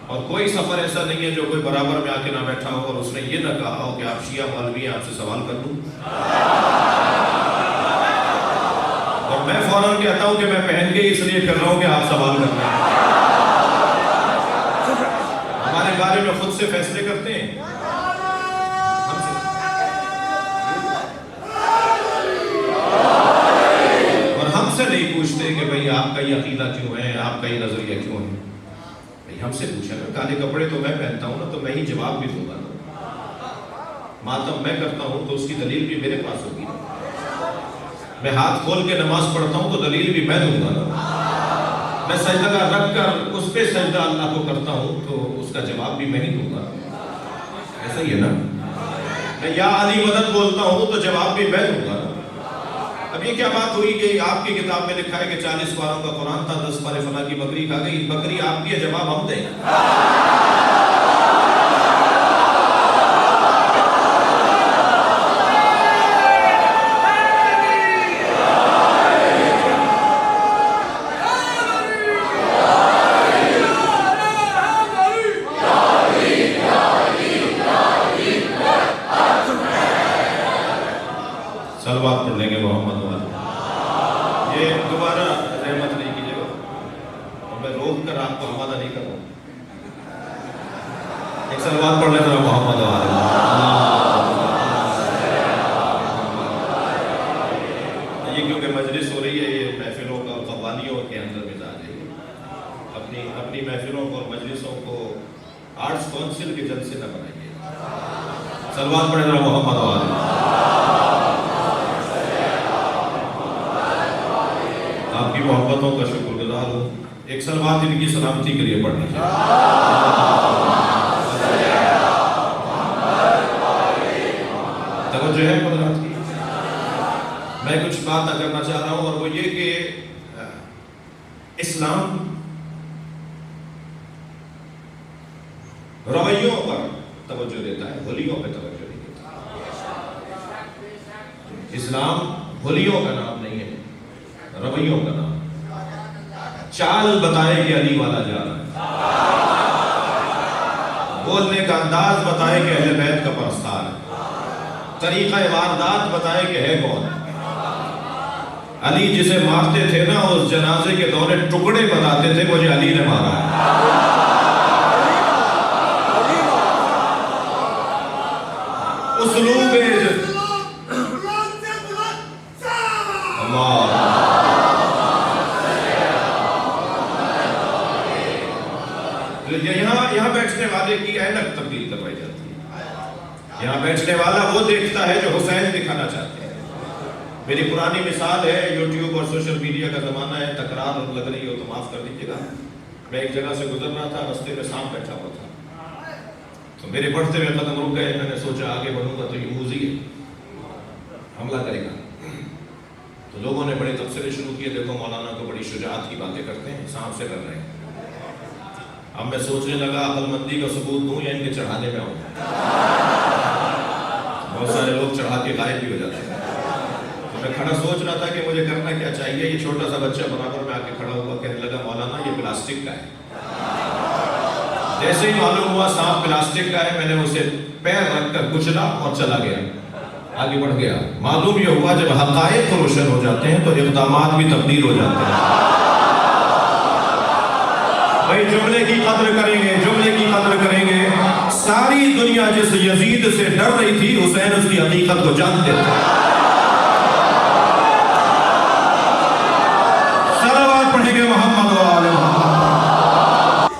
Speaker 1: اور کوئی سفر ایسا نہیں ہے جو کوئی برابر میں آ کے نہ بیٹھا ہو اور اس نے یہ نہ کہا ہو کہ آپ شیعہ مولوی ہیں، آپ سے سوال کر لوں، اور میں فوراً کہتا ہوں کہ میں پہن کے اس لیے پھر رہا ہوں کہ آپ سوال کر رہے ہیں۔ ہمارے بارے میں خود سے فیصلے کرتے ہیں، سے نہیں پوچھتے کہ بھئی آپ کا یہ عقیدہ کیوں ہے، آپ کا یہ نظریہ کیوں ہے۔ بھئی ہم سے پوچھیں نا، کالے کپڑے تو میں پہنتا ہوں نا تو میں ہی جواب بھی دوں گا نا، ماتم میں کرتا ہوں تو اس کی دلیل بھی میرے پاس ہوگی، میں ہاتھ کھول کے نماز پڑھتا ہوں تو دلیل بھی میں دوں گا نا، میں سجدہ رکھ کر اس پہ سجدہ اللہ کو کرتا ہوں تو اس کا جواب بھی میں ہی دوں گا، ایسا ہی ہے نا۔ میں یا علی مدد بولتا ہوں تو جواب بھی میں دوں گا نا۔ اب یہ کیا بات ہوئی کہ آپ کی کتاب میں لکھا ہے کہ 40 پاروں کا قرآن تھا، 10 پارے فلاں کی بکری کھا گئی؟ بکری آپ کی ہے، جواب ہم دیں؟ صلوات پڑھ لیں گے محمد والے۔ یہ دوبارہ رحمت نہیں کیجیے گا، اور میں روک کر آپ کو آمادہ نہیں کروں۔ ایک صلوات پڑھ لیں ذرا محمد والے۔ یہ کیونکہ مجلس ہو رہی ہے، یہ محفلوں کا قوالیوں کے اندر مزاج ہے۔ اپنی محفلوں کو اور مجلسوں کو آرٹس کونسل کے جلسے نہ بنائیے۔ صلوات پڑھیں ذرا محمد والے۔ آپ کی محبتوں کا شکر گزار ہوں۔ ایک صلوات ان کی سلامتی کے لیے پڑھ لیجیے۔ توجہ ہے حضرات کی؟ میں کچھ بات کرنا چاہ رہا ہوں، اور وہ یہ کہ اسلام رویوں پر توجہ دیتا ہے، ہولیوں پہ توجہ نہیں دیتا۔ اسلام ہولیوں کا نام نہیں ہے، رویوں کا نام۔ چال بتائے کہ علی والا جا رہا ہے، بولنے کا انداز بتائے کہ اہل بیت کا پرستار ہے، طریقہ واردات بتائے کہ ہے کون۔ علی جسے مارتے تھے نا، اس جنازے کے دورے ٹکڑے بتاتے تھے مجھے علی نے مارا ہے۔ اسلوب یہاں بیٹھنے والے کی اینک تبدیل کروائی جاتی ہے۔ یہاں بیٹھنے والا وہ دیکھتا ہے جو حسین دکھانا چاہتے ہیں۔ میری پرانی مثال ہے، یوٹیوب اور سوشل میڈیا کا زمانہ ہے، تکرار لگ رہی ہو تو معاف کر دیجیے گا۔ میں ایک جگہ سے گزر رہا تھا، رستے میں سانپ بیٹھا ہوا تھا، تو میرے بڑھتے ہوئے قدم رک گئے۔ میں نے سوچا آگے بڑھوں گا تو یہ موذی ہے، حملہ کرے گا۔ تو لوگوں نے بڑے تبصرے شروع کیے، دیکھو مولانا کو بڑی شجاعت کی باتیں کرتے ہیں، سانپ سے کر رہے ہیں۔ اب میں سوچنے لگا عقل مندی کا ثبوت دوں یا ان کے چڑھانے میں آؤں۔ بہت سارے لوگ چڑھا کے غائب بھی ہو جاتے ہیں۔ تو میں کھڑا سوچ رہا تھا کہ مجھے کرنا کیا چاہیے۔ یہ چھوٹا سا بچہ برابر میں آ کے کھڑا ہوا، کہنے لگا مولانا یہ پلاسٹک کا ہے۔ جیسے ہی معلوم ہوا سانپ پلاسٹک کا ہے، میں نے اسے پیر رکھ کر کچلا اور چلا گیا، آگے بڑھ گیا۔ معلوم یہ ہوا جب حقائق روشن ہو جاتے ہیں تو اقدامات بھی تبدیل ہو جاتے ہیں۔ بھائی جملے کی قدر کریں گے، جملے کی قدر کریں گے۔ ساری دنیا جس یزید سے ڈر رہی تھی، حسین اس کی حقیقت کو جانتے تھے۔ صلوات پڑھیں گے محمد و آل محمد۔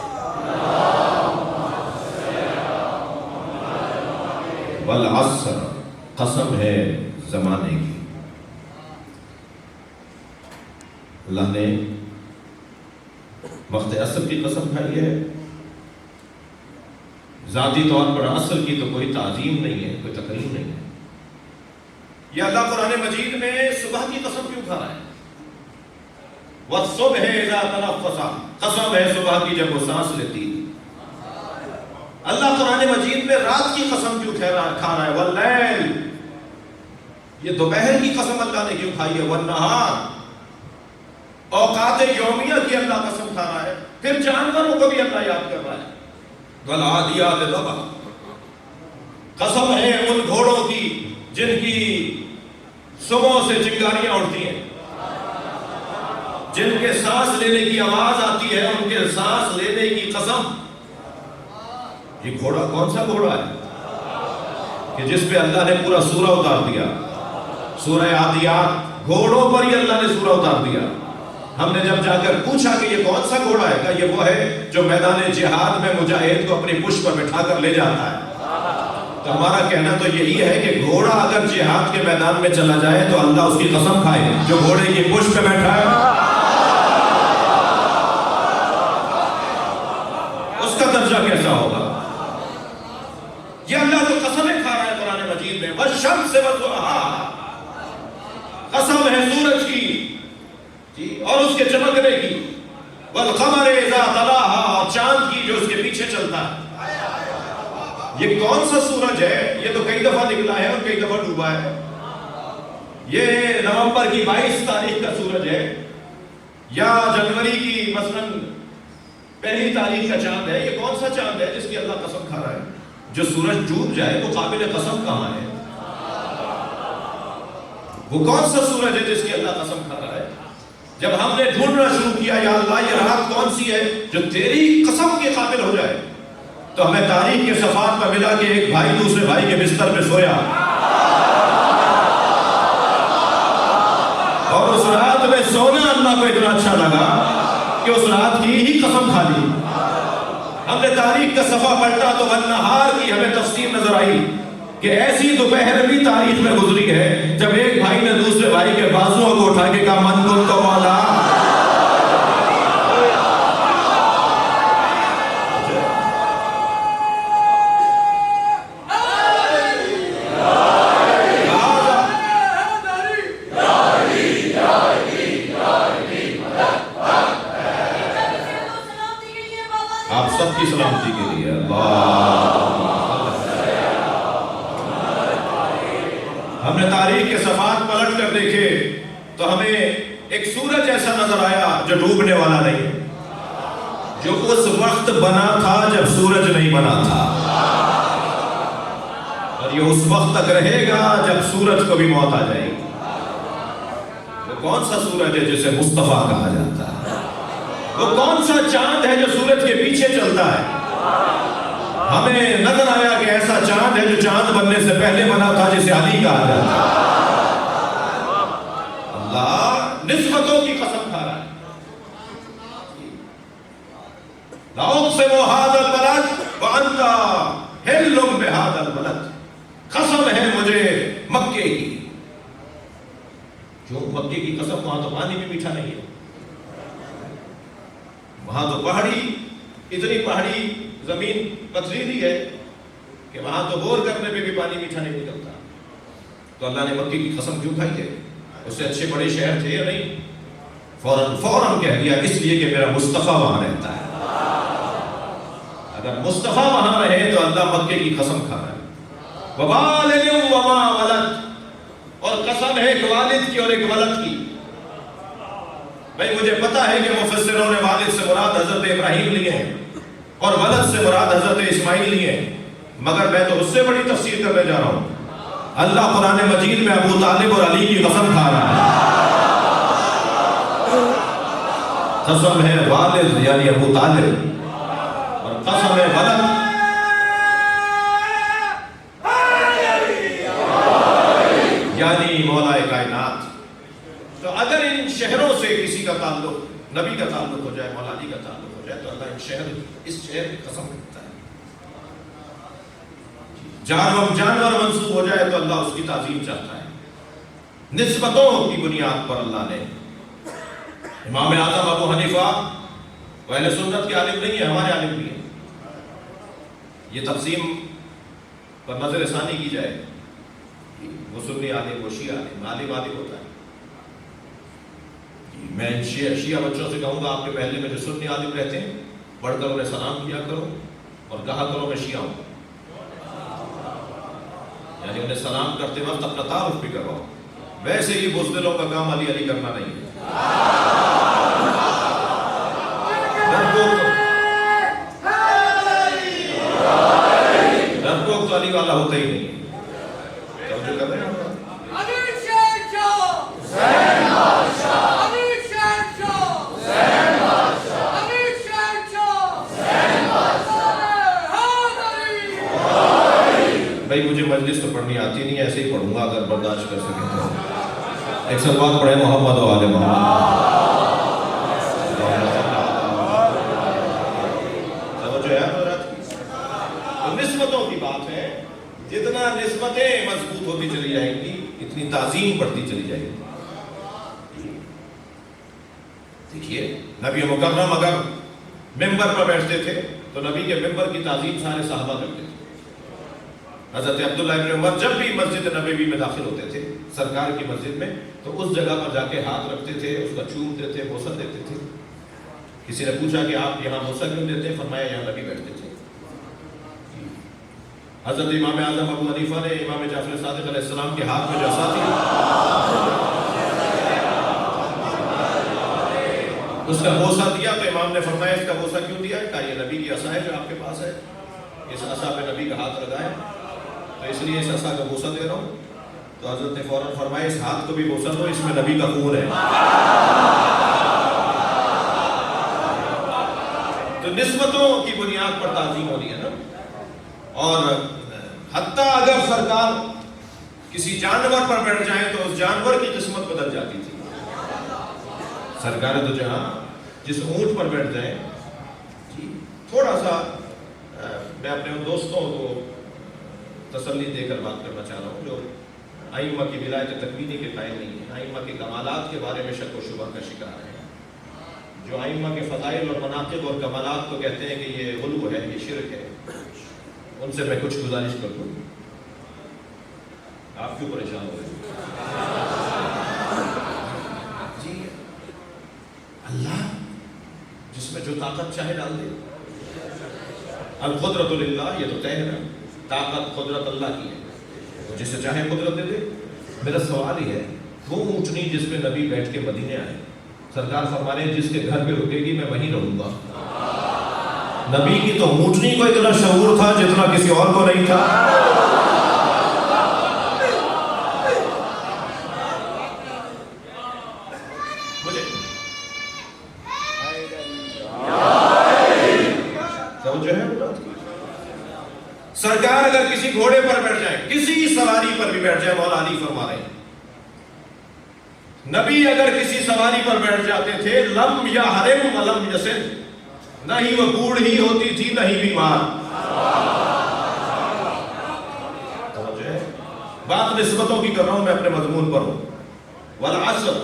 Speaker 1: والعصر، قسم ہے زمانے کی۔ اللہ نے وقت عصر کی قسم کھائی ہے۔ ذاتی طور پر عصر کی تو کوئی تعظیم نہیں ہے، کوئی تقریم نہیں ہے۔ یہ اللہ قرآن مجید میں صبح کی قسم کیوں کھا رہا ہے؟ وَالصُّبْحِ إِذَا تَنَفَّسَ، قسم ہے صبح کی جب وہ سانس لیتی ہے۔ اللہ قرآن مجید میں رات کی قسم کیوں کھا رہا ہے؟ وَاللَّيْلِ، یہ دوپہر کی قسم اللہ نے کیوں کھائی ہے؟ وَالنَّهَارِ، اوقات یومیہ کی اللہ قسم کھا رہا ہے۔ پھر جانوروں کو بھی اللہ یاد کر رہا ہے۔ وَالْعَادِيَاتِ ضَبْحًا، قسم ہے ان گھوڑوں کی جن کی سموں سے چنگاریاں اڑتی ہیں، جن کے سانس لینے کی آواز آتی ہے، ان کے سانس لینے کی قسم۔ یہ گھوڑا کون سا گھوڑا ہے کہ جس پہ اللہ نے پورا سورہ اتار دیا؟ سورہ عادیات، گھوڑوں پر ہی اللہ نے سورہ اتار دیا۔ ہم نے جب جا کر پوچھا کہ یہ کون سا گھوڑا ہے، کہ یہ وہ ہے جو میدان جہاد میں مجاہد کو اپنی پشت پر بٹھا کر لے جاتا ہے۔ تو ہمارا کہنا تو یہی ہے کہ گھوڑا اگر جہاد کے میدان میں چلا جائے تو اللہ اس کی قسم کھائے جو گھوڑے کی پشت پہ بیٹھا ہے، اس کا درجہ کیسا ہوگا؟ یہ اللہ جو قسمیں کھا رہا ہے قرآن مجید میں، وَالشَّمْسِ وَضُحَاهَا، قسم ہے والقمر اذا تلاها، اور چاند کی جو اس کے پیچھے چلتا ہے. یہ کون سا سورج ہے؟ یہ تو کئی دفعہ نکلا ہے اور کئی دفعہ ڈوبا ہے. یہ نومبر کی 22 تاریخ کا سورج ہے یا جنوری کی مثلاً 1 تاریخ کا چاند ہے. یہ کون سا چاند ہے جس کی اللہ قسم کھا رہا ہے؟ جو سورج ڈوب جائے وہ قابل قسم کہاں ہے؟ وہ کون سا سورج ہے جس کی اللہ قسم کھا رہا ہے؟ جب ہم نے ڈھونڈنا شروع کیا یا اللہ یہ رات کون سی ہے جو تیری قسم کے قابل ہو جائے، تو ہمیں تاریخ کے صفحات پر ملا کہ ایک بھائی دوسرے بھائی کے بستر پہ سویا اور اس رات میں سونا اللہ کو اتنا اچھا لگا کہ اس رات کی ہی قسم کھا لی. ہم نے تاریخ کا صفحہ پلٹا تو والنہار کی ہمیں تفسیر نظر آئی کہ ایسی دوپہر بھی تاریخ میں گزری ہے جب ایک بھائی نے دوسرے بھائی کے بازوؤں کو اٹھا کے کہا من کن تو مولا. آپ سب کی سلامتی کے لیے ہم نے تاریخ کے صفحات پلٹ کر دیکھے تو ہمیں ایک سورج ایسا نظر آیا جو ڈوبنے والا نہیں، جو اس وقت بنا تھا جب سورج نہیں بنا تھا، اور یہ اس وقت تک رہے گا جب سورج کو بھی موت آ جائے گی. وہ کون سا سورج ہے جسے مصطفیٰ کہا جاتا ہے؟ وہ کون سا چاند ہے جو سورج کے پیچھے چلتا ہے؟ ہمیں نظر آیا کہ ایسا چاند ہے جو چاند بننے سے پہلے بنا تھا جسے علی کہا جاتا ہے. اللہ نسبتوں کی قسم کھا رہا ہے. لا اقسم بهذا البلد وانت حل بهذا البلد، قسم ہے مجھے مکے کی. جو مکے کی قسم، وہاں تو پانی بھی میٹھا نہیں ہے، وہاں تو پہاڑی، اتنی پہاڑی زمین پتھریلی ہے کہ وہاں تو بور کرنے پہ بھی پانی میٹھا نہیں نکلتا. تو اللہ نے مکے کی قسم کیوں کھائی ہے؟ اس سے اچھے بڑے شہر تھے یا نہیں؟ فوراً کہہ دیا اس لیے کہ میرا مصطفیٰ وہاں رہتا ہے. اگر مصطفیٰ وہاں رہے تو اللہ مکے کی قسم کھا رہا ہے. ووالد وما ولد، اور قسم ہے ایک والد کی اور ایک ولد کی. بھائی مجھے پتا ہے کہ مفسروں نے والد سے مراد حضرت ابراہیم لیے ہیں اور ولد سے مراد حضرت اسماعیل لیے ہیں، مگر میں تو اس سے بڑی تفسیر کرنے جا رہا ہوں. اللہ قرآن مجید میں ابو طالب اور علی کی قسم کھا رہا ہے. قسم ہے والد یعنی ابو طالب، اور قسم ہے ولد یعنی مولا کائنات. تو اگر ان شہروں سے کسی کا تعلق، نبی کا تعلق ہو جائے، مولا علی کا تعلق ہو جائے، تو اللہ اس شہر کی قسم کرتا ہے. جانور منسوب ہو جائے تو اللہ اس کی تعظیم چاہتا ہے. نسبتوں کی بنیاد پر اللہ نے امام اعظم ابو حنیفہ وہ اہل سنت کے عالم نہیں ہے، ہمارے عالم بھی ہیں. یہ تقسیم پر نظر ثانی کی جائے، وہ سنی عالم، وہ شیعہ عالم ہوتا ہے. میں شیعہ بچوں سے کہوں گا آپ کے محلے میں جو سنی عالم رہتے ہیں پڑھ کر انہیں سلام کیا کرو اور کہا کرو میں شیعہ ہوں، یعنی انہیں سلام کرتے وقت اپنا تعارف بھی کرواؤ. ویسے ہی بزدلوں کا کام علی علی کرنا نہیں ہے. ڈرپوک تو علی والا ہوتا ہی نہیں. توجہ کر رہے ہیں بھائی؟ مجھے مجلس تو پڑھنی آتی نہیں، ایسے ہی پڑھوں گا اگر برداشت کر سکیں تو. ایک سلوات پڑھے محمد و آل محمد. نسبتوں کی بات ہے، جتنا نسبتیں مضبوط ہوتی چلی جائیں گی اتنی تعظیم بڑھتی چلی جائے گی. دیکھیے نبی مکرم اگر ممبر پر بیٹھتے تھے تو نبی کے ممبر کی تعظیم سارے صحابہ کرتے تھے. حضرت عبداللہ ابن عمر جب بھی مسجد نبوی میں داخل ہوتے تھے، سرکار کی مسجد میں، تو اس جگہ پر جا کے ہاتھ رکھتے تھے، اس کا چومتے تھے، بوسہ دیتے تھے. کسی نے پوچھا کہ آپ یہاں بوسہ کیوں دیتے ہیں؟ فرمایا یہاں نبی بیٹھتے تھے. حضرت امام اعظم ابو حنیفہ نے امام جعفر صادق علیہ السلام کے ہاتھ میں جو عصا تھی اس کا بوسہ دیا تو امام نے فرمایا اس کا بوسہ کیوں دیا ہے؟ کہا یہ نبی کی عصا ہے جو آپ کے پاس ہے، اس عصا پہ نبی کا ہاتھ لگا ہے تو اس لیے اس عصا کا بوسہ دے رہا ہوں. تو حضرت نے فوراً فرمایا اس ہاتھ کو بھی بوسہ دو، اس میں نبی کا خون ہے. تو نسبتوں کی بنیاد پر تعظیم ہونی ہے نا. اور حتیٰ اگر سرکار کسی جانور پر بیٹھ جائیں تو اس جانور کی قسمت بدل جاتی تھی. سرکار تو جہاں جس اونٹ پر بیٹھ جائیں، تھوڑا سا میں اپنے ان دوستوں کو تسلی دے کر بات کرنا چاہ رہا ہوں جو ائمہ کی ولایت تکوینی کے قائل نہیں ہیں، ائمہ کے کمالات کے بارے میں شک و شبہ کا شکار ہیں، جو ائمہ کے فضائل اور مناقب اور کمالات کو کہتے ہیں کہ یہ غلو ہے، یہ شرک ہے، ان سے میں کچھ گزارش کر دوں. آپ کیوں پریشان ہو رہے ہیں؟ جی اللہ جس میں جو طاقت چاہے ڈال دے. القدرت للہ، یہ تو طے ہے نا، طاقت قدرت اللہ کی ہے، جسے چاہے قدرت دے دے. میرا سوال ہی ہے وہ اونٹنی جس پہ نبی بیٹھ کے مدینے آئے، سرکار فرما رہے ہیں جس کے گھر پہ رکے گی میں وہیں رہوں گا. نبی کی تو اونٹنی کو اتنا شعور تھا جتنا کسی اور کو نہیں تھا. مجھے سمجھے ہیں سرکار اگر کسی گھوڑے پر بیٹھ جائیں، کسی سواری پر بھی بیٹھ جائے، مولا علی فرما رہے ہیں نبی اگر کسی سواری پر بیٹھ جاتے تھے لم یا حرم ولم یسن، نہ ہی وہ بوڑھی ہوتی تھی نہ ہی بیمار. بات نسبتوں کی کر رہا ہوں، میں اپنے مضمون پر ہوں. والعصر،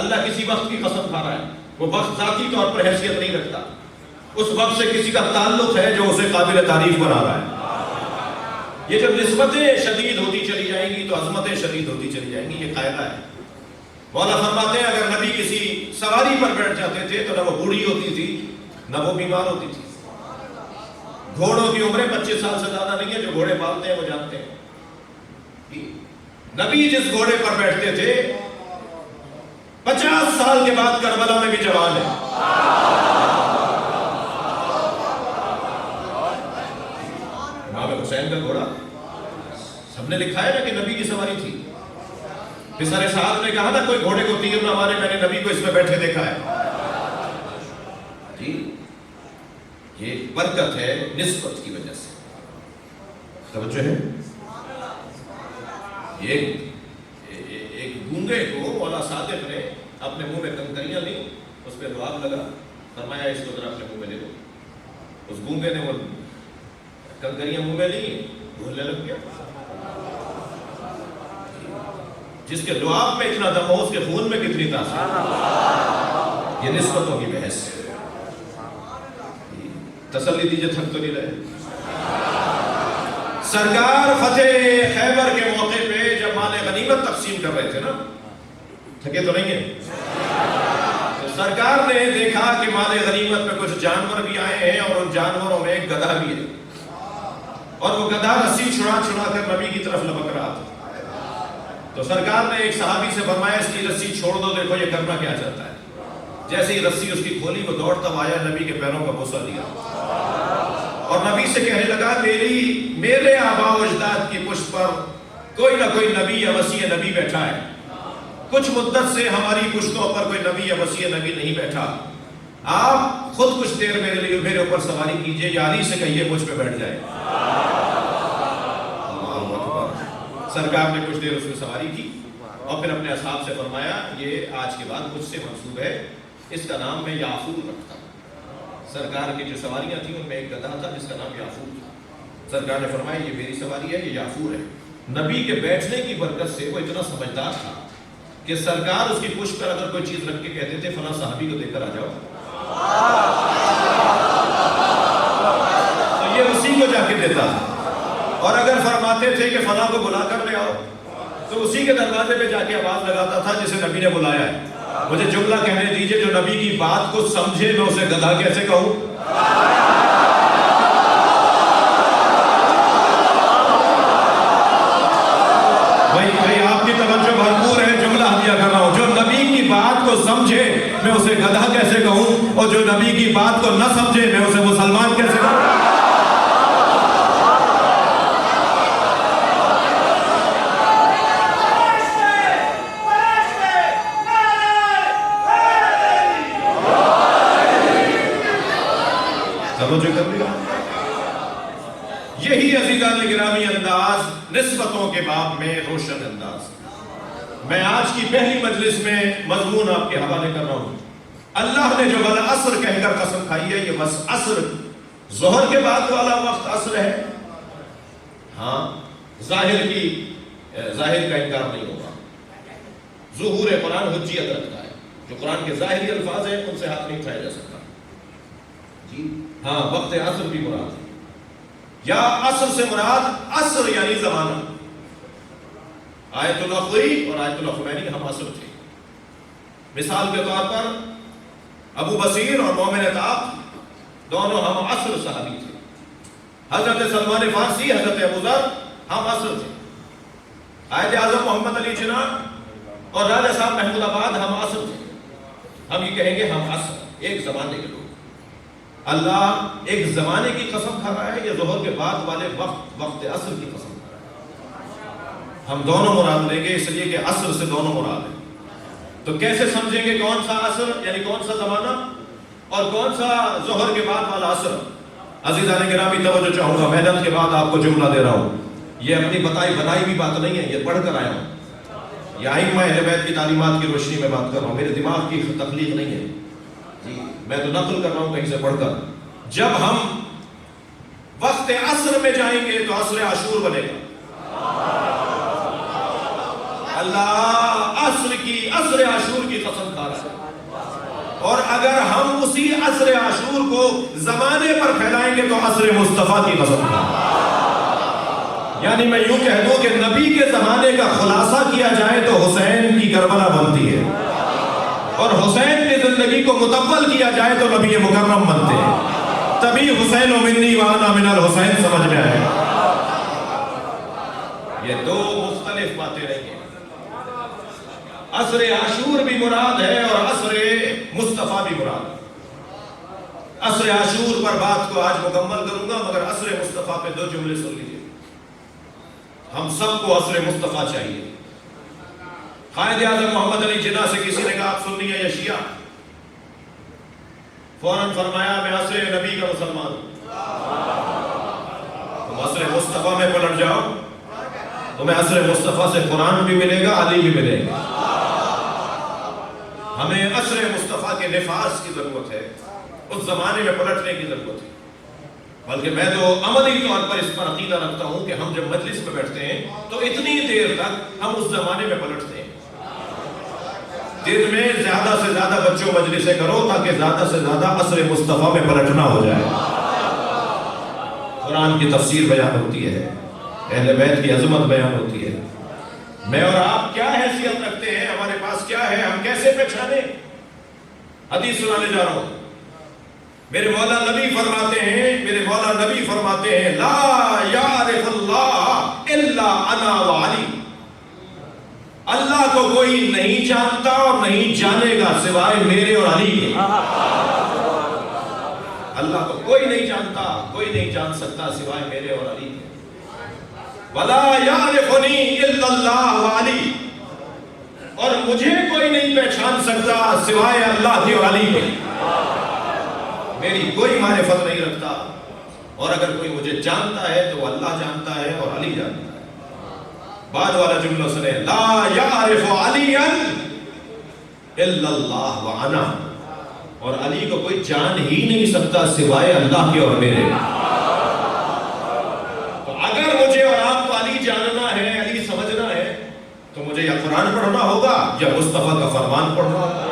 Speaker 1: اللہ کسی وقت کی قسم کھا رہا ہے، وہ وقت ذاتی طور پر حیثیت نہیں رکھتا، اس وقت سے کسی کا تعلق ہے جو اسے قابل تعریف بنا رہا ہے. یہ جب نسبتیں شدید ہوتی چلی جائیں گی تو عظمتیں شدید ہوتی چلی جائیں گی، یہ قاعدہ ہے. مولا فرماتے ہیں اگر نبی کسی سواری پر بیٹھ جاتے تھے تو نہ وہ بوڑھی ہوتی تھی نہ وہ بیمار ہوتی تھی. گھوڑوں کی عمریں 25 سال سے زیادہ نہیں ہے، جو گھوڑے پالتے ہیں وہ جانتے ہیں. نبی جس گھوڑے پر بیٹھتے تھے 50 سال کے بعد کربلا میں بھی جوان ہے. امام حسین کا گھوڑا سب نے لکھا ہے نا کہ نبی کی سواری تھی. پسر سعد نے کہا تھا کوئی گھوڑے کو تیر نہ مارے، میں نے نبی کو اس میں بیٹھے دیکھا ہے. جی یہ برکت ہے نسبت کی وجہ سے. توجہ ہے. ایک گونگے کو مولا صادق نے اپنے منہ میں کنکریاں لی، اس پہ لعاب لگا، فرمایا اس کو ذرا اپنے منہ میں لے لو. اس گونگے نے وہ کنکریاں منہ میں لی، بھولنے لگ گیا. جس کے لعاب میں اتنا دم ہو اس کے خون میں کتنی تاثیر. یہ نسبتوں کی بحث ہے. تسلی دیجیے، تھک تو نہیں رہے. سرکار فتح خیبر کے موقع پہ جب مال غنیمت تقسیم کر رہے تھے نا، تھکے تو نہیں ہیں. تو سرکار نے دیکھا کہ مال غنیمت میں کچھ جانور بھی آئے ہیں اور ان جانوروں میں ایک گدھا بھی ہے، اور وہ گدھا رسی چھڑا چھڑا کر نبی کی طرف لپک رہا تھا. تو سرکار نے ایک صحابی سے فرمایا اس کی رسی چھوڑ دو، دیکھو یہ کرنا کیا چاہتا ہے. جیسے ہی رسی اس کی کھولی وہ دوڑتا آیا، نبی کے پیروں کا بوسہ دیا اور نبی سے کہنے لگا میرے آباء و اجداد کی پشت پر کوئی نہ کوئی نبی یا وصی نبی بیٹھا ہے. کچھ مدت سے ہماری پشتوں پر کوئی نبی یا وصی نبی نہیں بیٹھا. آپ خود کچھ دیر میرے اوپر سواری کیجئے، یا علی سے کہیے مجھ پہ بیٹھ جائے. سرکار نے کچھ دیر اس میں سواری کی اور پھر اپنے اصحاب سے فرمایا یہ آج کے بعد مجھ سے منسوب ہے، اس کا نام میں یافور رکھتا ہوں. سرکار کی جو سواریاں تھیں ان میں ایک گدھا تھا جس کا نام یافور تھا. سرکار نے فرمایا یہ میری سواری ہے، یہ یافور ہے. نبی کے بیٹھنے کی برکت سے وہ اتنا سمجھدار تھا کہ سرکار اس کی پشت پر اگر کوئی چیز رکھ کے کہتے تھے فلاں صحابی کو دیکھ کر آ جاؤ، تو یہ اسی کو جا کے دیتا تھا. اور اگر فرماتے تھے کہ فلاں کو بلا کر لے آؤ تو اسی کے دروازے پہ جا کے آواز لگاتا تھا جسے نبی نے بلایا ہے. مجھے جملہ کہنے دیجئے، جو نبی کی بات کو سمجھے میں اسے گدھا کیسے کہوں؟ بھائی آپ کی توجہ بھرپور ہے، جملہ دیا کر رہا ہوں، جو نبی کی بات کو سمجھے میں اسے گدھا کیسے کہوں، اور جو نبی کی بات کو نہ سمجھے میں اسے مسلمان کیسے کہوں؟ سمجھے کر لیا؟ یہی عزیزان گرامی انداز نسبتوں کے باب میں روشن انداز۔ میں آج کی پہلی مجلس میں مضمون آپ کے حوالے کر رہا ہوں۔ اللہ نے جو والعصر کہہ کر قسم کھائی ہے، یہ بس عصر، ظہر کے بعد والا وقت عصر ہے۔ ہاں، ظاہر کا انکار نہیں ہوگا۔ ظہور قرآن حجیت رکھتا ہے، جو قرآن کے ظاہری الفاظ ہیں ان سے ہاتھ نہیں اٹھایا جا سکتا۔ جی ہاں، وقت عصر بھی مراد ہے، یا عصر سے مراد عصر یعنی زمانہ۔ آیت الاخوی اور آیت الاخوینی ہم عصر تھے۔ مثال کے طور پر ابو بصیر اور مومن طاق دونوں ہم عصر صحابی تھے۔ حضرت سلمان فارسی، حضرت ابو ذر ہم عصر تھے۔ قائد اعظم محمد علی جناح اور راجہ صاحب محمود آباد ہم عصر تھے۔ ہم یہ کہیں گے ہم عصر، ایک زمانے کے لوگ۔ اللہ ایک زمانے کی قسم کھا رہا ہے، یا ظہر کے بعد والے وقت عصر کی قسم کھا رہا ہے؟ ہم دونوں مراد لیں گے، اس لیے کہ عصر سے دونوں مراد ہیں۔ تو کیسے سمجھیں گے کون سا عصر یعنی کون سا زمانہ اور کون سا ظہر کے بعد والا عصر؟ عزیزان گرامی توجہ چاہوں گا، محنت کے بعد آپ کو جملہ دے رہا ہوں، یہ اپنی بنائی بھی بات نہیں ہے، یہ پڑھ کر آیا ہوں، یہ ائمہ اہل بیت کی تعلیمات کی روشنی میں بات کر رہا ہوں، میرے دماغ کی تخلیق نہیں ہے جی، میں تو نقل کر رہا ہوں کہیں سے پڑھ کر۔ جب ہم وقت عصر میں جائیں گے تو عصر عاشور بنے گا۔ اللہ عصر عاشور کی قسم کھا رہا ہے، اور اگر ہم اسی عصر عاشور کو زمانے پر پھیلائیں گے تو عصر مصطفیٰ کی قسم کھا رہا ہے۔ یعنی میں یوں کہہ دوں کہ نبی کے زمانے کا خلاصہ کیا جائے تو حسین کی کربلا بنتی ہے، اور حسین کی زندگی کو مطول کیا جائے تو نبی مکرم بنتے ہیں۔ تبھی حسین و منی وانا من الحسین سمجھ میں آئے۔ یہ دو مختلف باتیں رہیں گے، عصر عاشور بھی مراد ہے اور عصر مصطفیٰ بھی مراد ہے۔ عصر عاشور پر بات کو آج مکمل کروں گا، مگر عصر مصطفیٰ پہ دو جملے سن لیجئے۔ ہم سب کو عصر مصطفیٰ چاہیے۔ قائد اعظم محمد علی جناح سے کسی نے کہا آپ سنی ہے یا شیعہ؟ فوراً فرمایا میں عصر نبی کا مسلمان ہوں۔ تم عصر مصطفیٰ میں پلٹ جاؤ، تمہیں عصر مصطفیٰ سے قرآن بھی ملے گا، علی بھی ملے گا۔ ہمیں عصر مصطفیٰ کے نفاذ کی ضرورت ہے، اس زمانے میں پلٹنے کی ضرورت ہے۔ بلکہ میں تو عملی طور پر اس پر عقیدہ رکھتا ہوں کہ ہم جب مجلس میں بیٹھتے ہیں تو اتنی دیر تک ہم اس زمانے میں پلٹتے ہیں۔ دن میں زیادہ سے زیادہ بچوں مجلسیں کرو تاکہ زیادہ سے زیادہ عصر مصطفیٰ میں پلٹنا ہو جائے۔ قرآن کی تفسیر بیان ہوتی ہے، اہل بیت کی عظمت بیان ہوتی ہے۔ میں اور آپ کیا حیثیت رکھتے ہیں، ہمارے پاس کیا ہے، ہم کیسے پہچانے؟ حدیث سنانے جا رہا ہوں۔ میرے مولا نبی فرماتے ہیں لا یعرف اللہ الا انا وعلی، اللہ کو کوئی نہیں جانتا اور نہیں جانے گا سوائے میرے اور علی کے۔ اللہ کو کوئی نہیں جانتا، کوئی نہیں جان سکتا سوائے میرے اور علی کے۔ ولا یعرفنی الا اللہ وعلی، اور مجھے کوئی نہیں پہچان سکتا سوائے اللہ کے اور علی کے۔ میری کوئی معرفت نہیں رکھتا، اور اگر کوئی مجھے جانتا ہے تو اللہ جانتا ہے اور علی جانتا ہے۔ بعد والا جملہ سنے، لا یعرف علیا الا اللہ وانا، اور علی کو کوئی جان ہی نہیں سکتا سوائے اللہ کے اور میرے۔ تو اگر مجھے اور آپ کو علی جاننا ہے، علی سمجھنا ہے، تو مجھے یا قرآن پڑھنا ہوگا یا مصطفیٰ کا فرمان پڑھنا ہوگا۔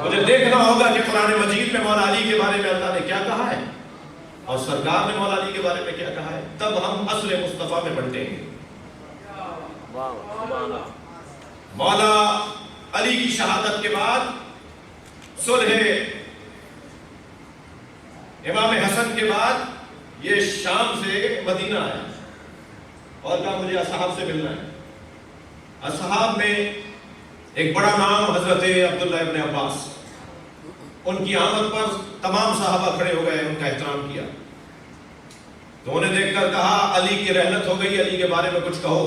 Speaker 1: مجھے دیکھنا ہوگا کہ قرآن مجید میں مولا علی کے بارے میں اللہ نے کیا کہا ہے اور سرکار نے مولا علی کے بارے میں کیا کہا ہے، تب ہم عصر مصطفیٰ میں بنٹیں گے۔ مولا علی کی شہادت کے بعد صلح امام حسن کے بعد یہ شام سے مدینہ آیا اور کہا مجھے اصحاب سے ملنا ہے. اصحاب میں ایک بڑا نام حضرت عبداللہ ابن عباس. ان کی آمد پر تمام صحابہ کھڑے ہو گئے, ان کا احترام کیا. تو انہیں دیکھ کر کہا علی کی رحلت ہو گئی, علی کے بارے میں کچھ کہو.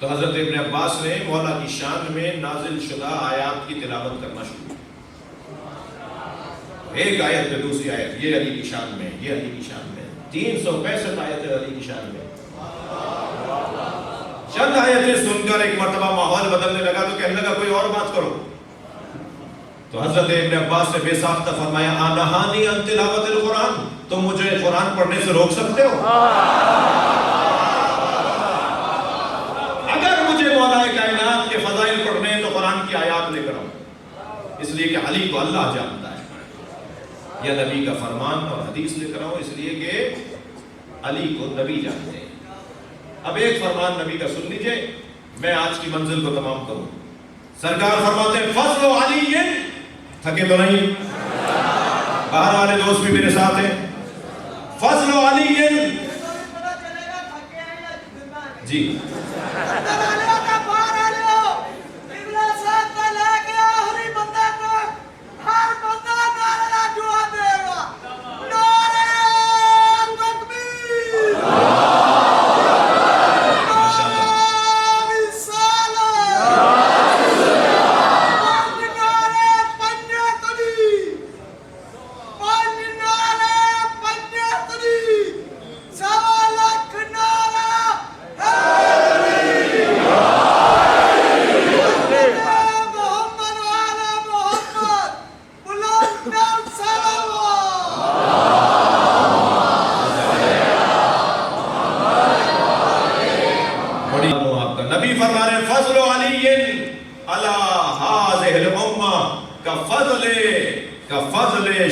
Speaker 1: تو حضرت ابن عباس نے مولا کی شان میں نازل شدہ آیات کی تلاوت کرنا شروع کی. ایک آیت پہ دوسری آیت, یہ علی کی شان میں, یہ علی کی شان میں. 365 آیتیں علی کی شان میں. چند آیتیں سن کر ایک مرتبہ ماحول بدلنے لگا تو کہنے لگا کوئی اور بات کرو. تو حضرت ابن عباس نے بے ساختہ فرمایا آنہانی ان تلاوت القرآن, تم مجھے قرآن پڑھنے سے روک سکتے ہو؟ اگر مجھے مولا کائنات کے فضائل پڑھنے تو قرآن کی آیات لے کر آؤں, اس لیے کہ علی کو اللہ جانتا ہے. یا نبی کا فرمان اور حدیث لے کر آؤں, اس لیے کہ علی کو نبی جانتے ہیں. اب ایک فرمان نبی کا سن لیجئے, میں آج کی منزل کو تمام کروں. سرکار فرماتے ہیں فضل علی, تھکے تو نہیں؟ باہر والے دوست بھی میرے ساتھ ہیں. فضل علی جی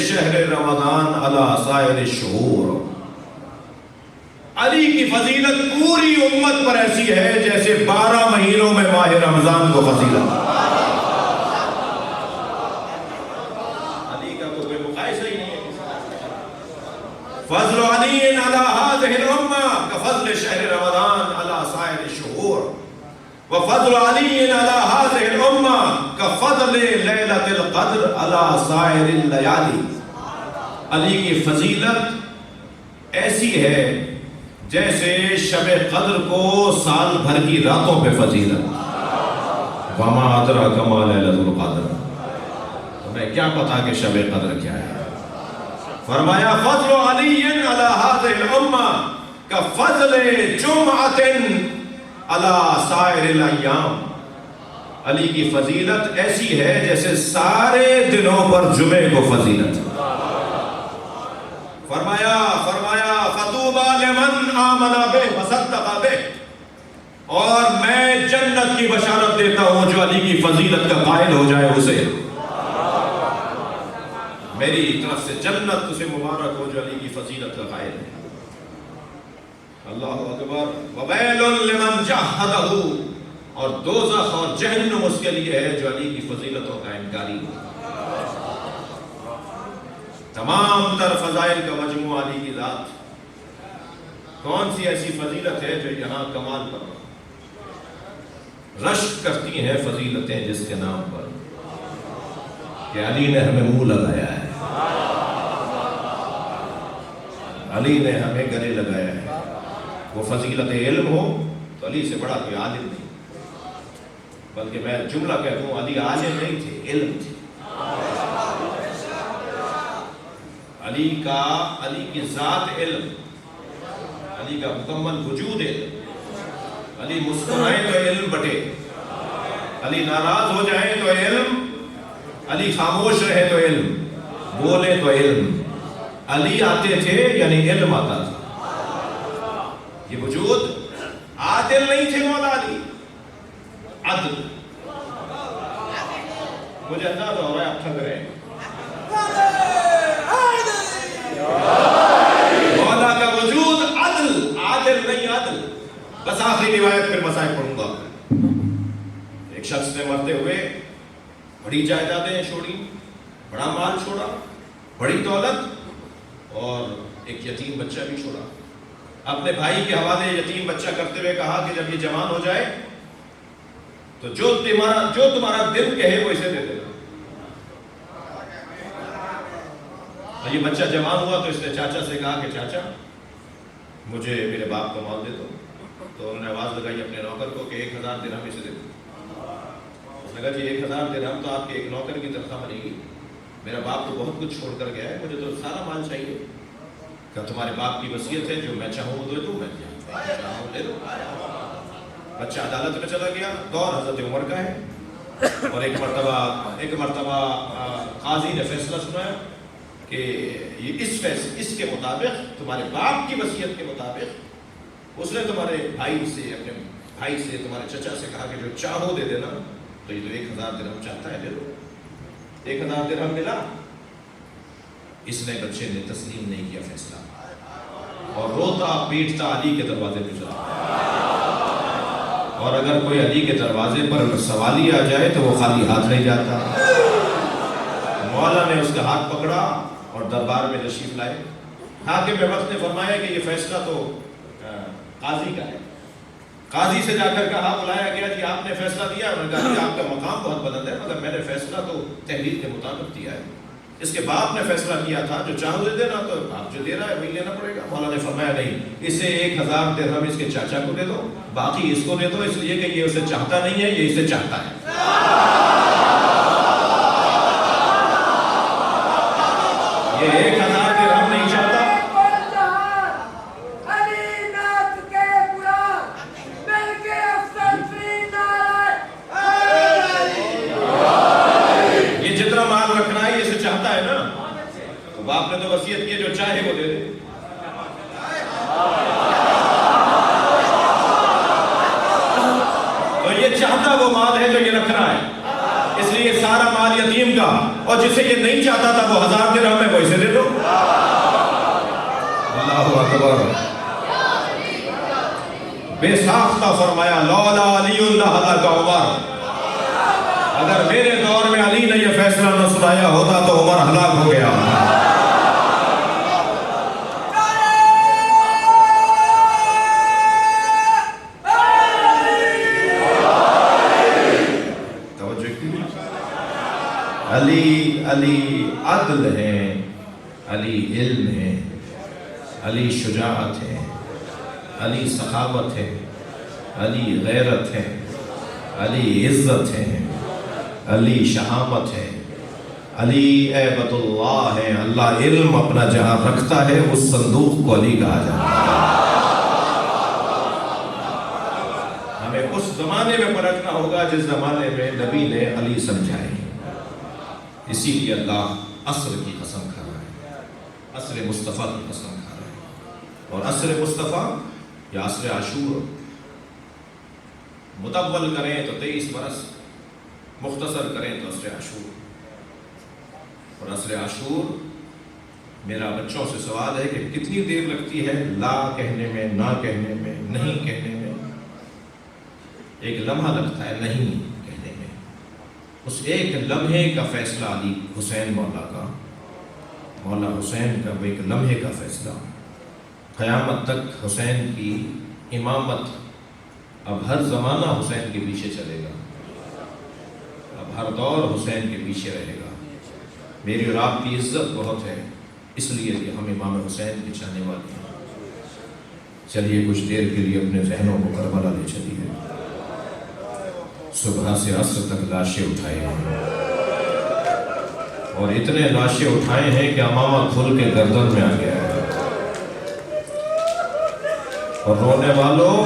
Speaker 1: شہر رمضان علی سائر الشہور. علی کی فضیلت پوری امت پر ایسی ہے جیسے 12 مہینوں میں ماہ رمضان کو فضیلت. علی کا کوئی مقایسہ ہی نہیں ہے. فضل علی علی هذه الامه كفضل شهر رمضان على سائر الشهور وفضل علی علی هذه الامه كفضل ليلة القدر على سائر الليالي. علی کی فضیلت ایسی ہے جیسے شب قدر کو سال بھر کی راتوں پہ فضیلت. وما ادراک ما لیلۃ القدر, تمہیں کیا پتا کہ شب قدر کیا ہے. فرمایا فضل علی علی هذه الامه كفضل جمعة على سائر الايام. علی کی فضیلت ایسی ہے جیسے سارے دنوں پر جمعے کو فضیلت. فرمایا فطوبى لمن آمن به وصدق به, اور میں جنت کی بشارت دیتا ہوں جو علی کی فضیلت کا قائل ہو جائے اسے. میری طرف سے جنت اسے مبارک ہو جو علی کی فضیلت کا قائل ہے. اللہ اکبر. وویل لمن جحدہ, اور دوزخ اور جہنم اس کے لیے ہے جو علی کی فضیلتوں کا انکاری ہو. تمام تر فضائل کا مجموعہ علی کی ذات. کون سی ایسی فضیلت ہے جو یہاں کمال پر رشک کرتی ہیں فضیلتیں جس کے نام پر کہ علی نے ہمیں منہ لگایا ہے, علی نے ہمیں گلے لگایا ہے. وہ فضیلت علم ہو تو علی سے بڑا کوئی عالم نہیں, بلکہ میں جملہ کہتا ہوں علی عالم نہیں تھے, علم تھے. علی کی ذات علم, علی کا مکمل وجود علم. علی مسکرائیں تو علم بٹے, علی ناراض ہو جائیں تو علم, علی خاموش رہے تو علم, بولے تو علم. علی آتے تھے یعنی علم آتا تھا. یہ وجود عادل نہیں تھے مولا علی, عدل. مجھے اندازہ ہو رہا ہے آپ تھک رہے ہیں. مولا کا وجود عدل, عادل نہیں عدل. بس آخری روایت پھر مسائل پڑھوں گا. ایک شخص نے مرتے ہوئے بڑی جائیدادیں چھوڑی، بڑا مال چھوڑا، بڑی دولت، اور ایک یتیم بچہ بھی چھوڑا۔ اپنے بھائی کے حوالے یتیم بچہ کرتے ہوئے کہا کہ جب یہ جوان ہو جائے تو جو تمہارا دل کہے وہ اسے دے دینا۔ اور یہ بچہ جوان ہوا تو اس نے چاچا سے کہا کہ چاچا مجھے میرے باپ کا مال دے دو۔ تو انہوں نے آواز لگائی اپنے نوکر کو کہ 1000 درہم اسے دے دو۔ اس نے کہا جی 1000 درہم تو آپ کے ایک نوکر کی تنخواہ بنے گی، میرا باپ تو بہت کچھ چھوڑ کر گیا ہے، مجھے تو سارا مال چاہیے۔ کہ تمہارے باپ کی وصیت ہے، جو میں چاہوں وہ دے دوں، میں چاہوں لے دو۔ بچہ عدالت میں چلا گیا، دور حضرت عمر کا ہے، اور ایک مرتبہ قاضی نے فیصلہ سنایا کہ یہ اس کے مطابق، تمہارے باپ کی وصیت کے مطابق، اس نے تمہارے بھائی سے، اپنے بھائی سے، تمہارے چچا سے کہا کہ جو چاہو دے دینا، تو یہ تو 1000 درہم چاہتا ہے، لے لو۔ 1000 درہم ملا۔ اس نے بچے نے تسلیم نہیں کیا فیصلہ، اور روتا پیٹتا علی کے دروازے پہ چلا۔ اور اگر کوئی علی کے دروازے پر سوالی آ جائے تو وہ خالی ہاتھ نہیں جاتا۔ مولا نے اس کا ہاتھ پکڑا اور دربار میں تشریف لائے۔ حاکم وقت نے فرمایا کہ یہ فیصلہ تو قاضی کا ہے۔ قاضی سے جا کر کہا، بلایا گیا، جی آپ نے فیصلہ دیا؟ انہوں نے کہا کہ آپ کا مقام بہت بلند ہے، مگر میں نے فیصلہ تو تحریر کے مطابق دیا ہے۔ اس کے باپ نے فیصلہ کیا تھا جو چاہو دے دینا، تو آپ جو دے رہا ہے وہی لینا پڑے گا۔ مولا نے فرمایا نہیں، اسے 1000 درہم اس کے چاچا کو دے دو، باقی اس کو دے دو، اس لیے کہ یہ اسے چاہتا نہیں ہے، یہ اسے چاہتا ہے۔ یہ 1000 درہم نہیں چاہتا۔ یہ جتنا مال رکھنا ہے یہ اسے چاہتا ہے نا، تو باپ نے تو وصیت کی جو چاہے وہ دے دے۔ تو یہ چاہتا وہ مال ہے جو یہ رکھنا ہے، اس لیے سارا مال یتیم کا، اور جسے یہ نہیں چاہتا تھا وہ 1000 درہم ہے، وہ اسے دے دو۔ اللہ اکبر۔ بے ساختہ فرمایا لولا علی اللہ کا عمر، اگر میرے دور میں علی نے یہ فیصلہ نہ سنایا ہوتا تو عمر ہلاک ہو گیا۔ علی عدل ہے، علی علم ہے، علی شجاعت ہے، علی سخاوت ہے، علی غیرت ہے، علی عزت ہے، علی شہامت ہے، علی عیبت اللہ ہے۔ اللہ علم اپنا جہاں رکھتا ہے اس صندوق کو علی کہا جاتا ہے۔ ہمیں اس زمانے میں پرکھنا ہوگا جس زمانے میں نبی نے علی سمجھائے۔ اسی لیے اللہ عصر کی قسم کھا رہا ہے، عصر مصطفیٰ کی قسم کھا رہا ہے۔ اور عصر مصطفیٰ یا عصر عاشور مطول کریں تو 23 برس، مختصر کریں تو عصر عاشور۔ اور عصر عاشور، میرا بچوں سے سوال ہے کہ کتنی دیر لگتی ہے لا کہنے میں، نہ کہنے میں، نہیں کہنے میں؟ ایک لمحہ لگتا ہے نہیں کہنے میں۔ اس ایک لمحے کا فیصلہ علی حسین مولا حسین کا، وہ ایک لمحے کا فیصلہ۔ قیامت تک حسین کی امامت، اب ہر زمانہ حسین کے پیچھے چلے گا، اب ہر دور حسین کے پیچھے رہے گا۔ میری اور آپ کی عزت بہت ہے، اس لیے کہ ہم امام حسین کے چاہنے والے ہیں۔ چلیے کچھ دیر کے لیے اپنے ذہنوں کو کربلا لے چلیے۔ صبح سے عصر تک لاشیں اٹھائے ہیں، اور اتنے لاشیں اٹھائے ہیں کہ امامہ کھل کے گردن میں آ گیا ہے۔ اور رونے والوں،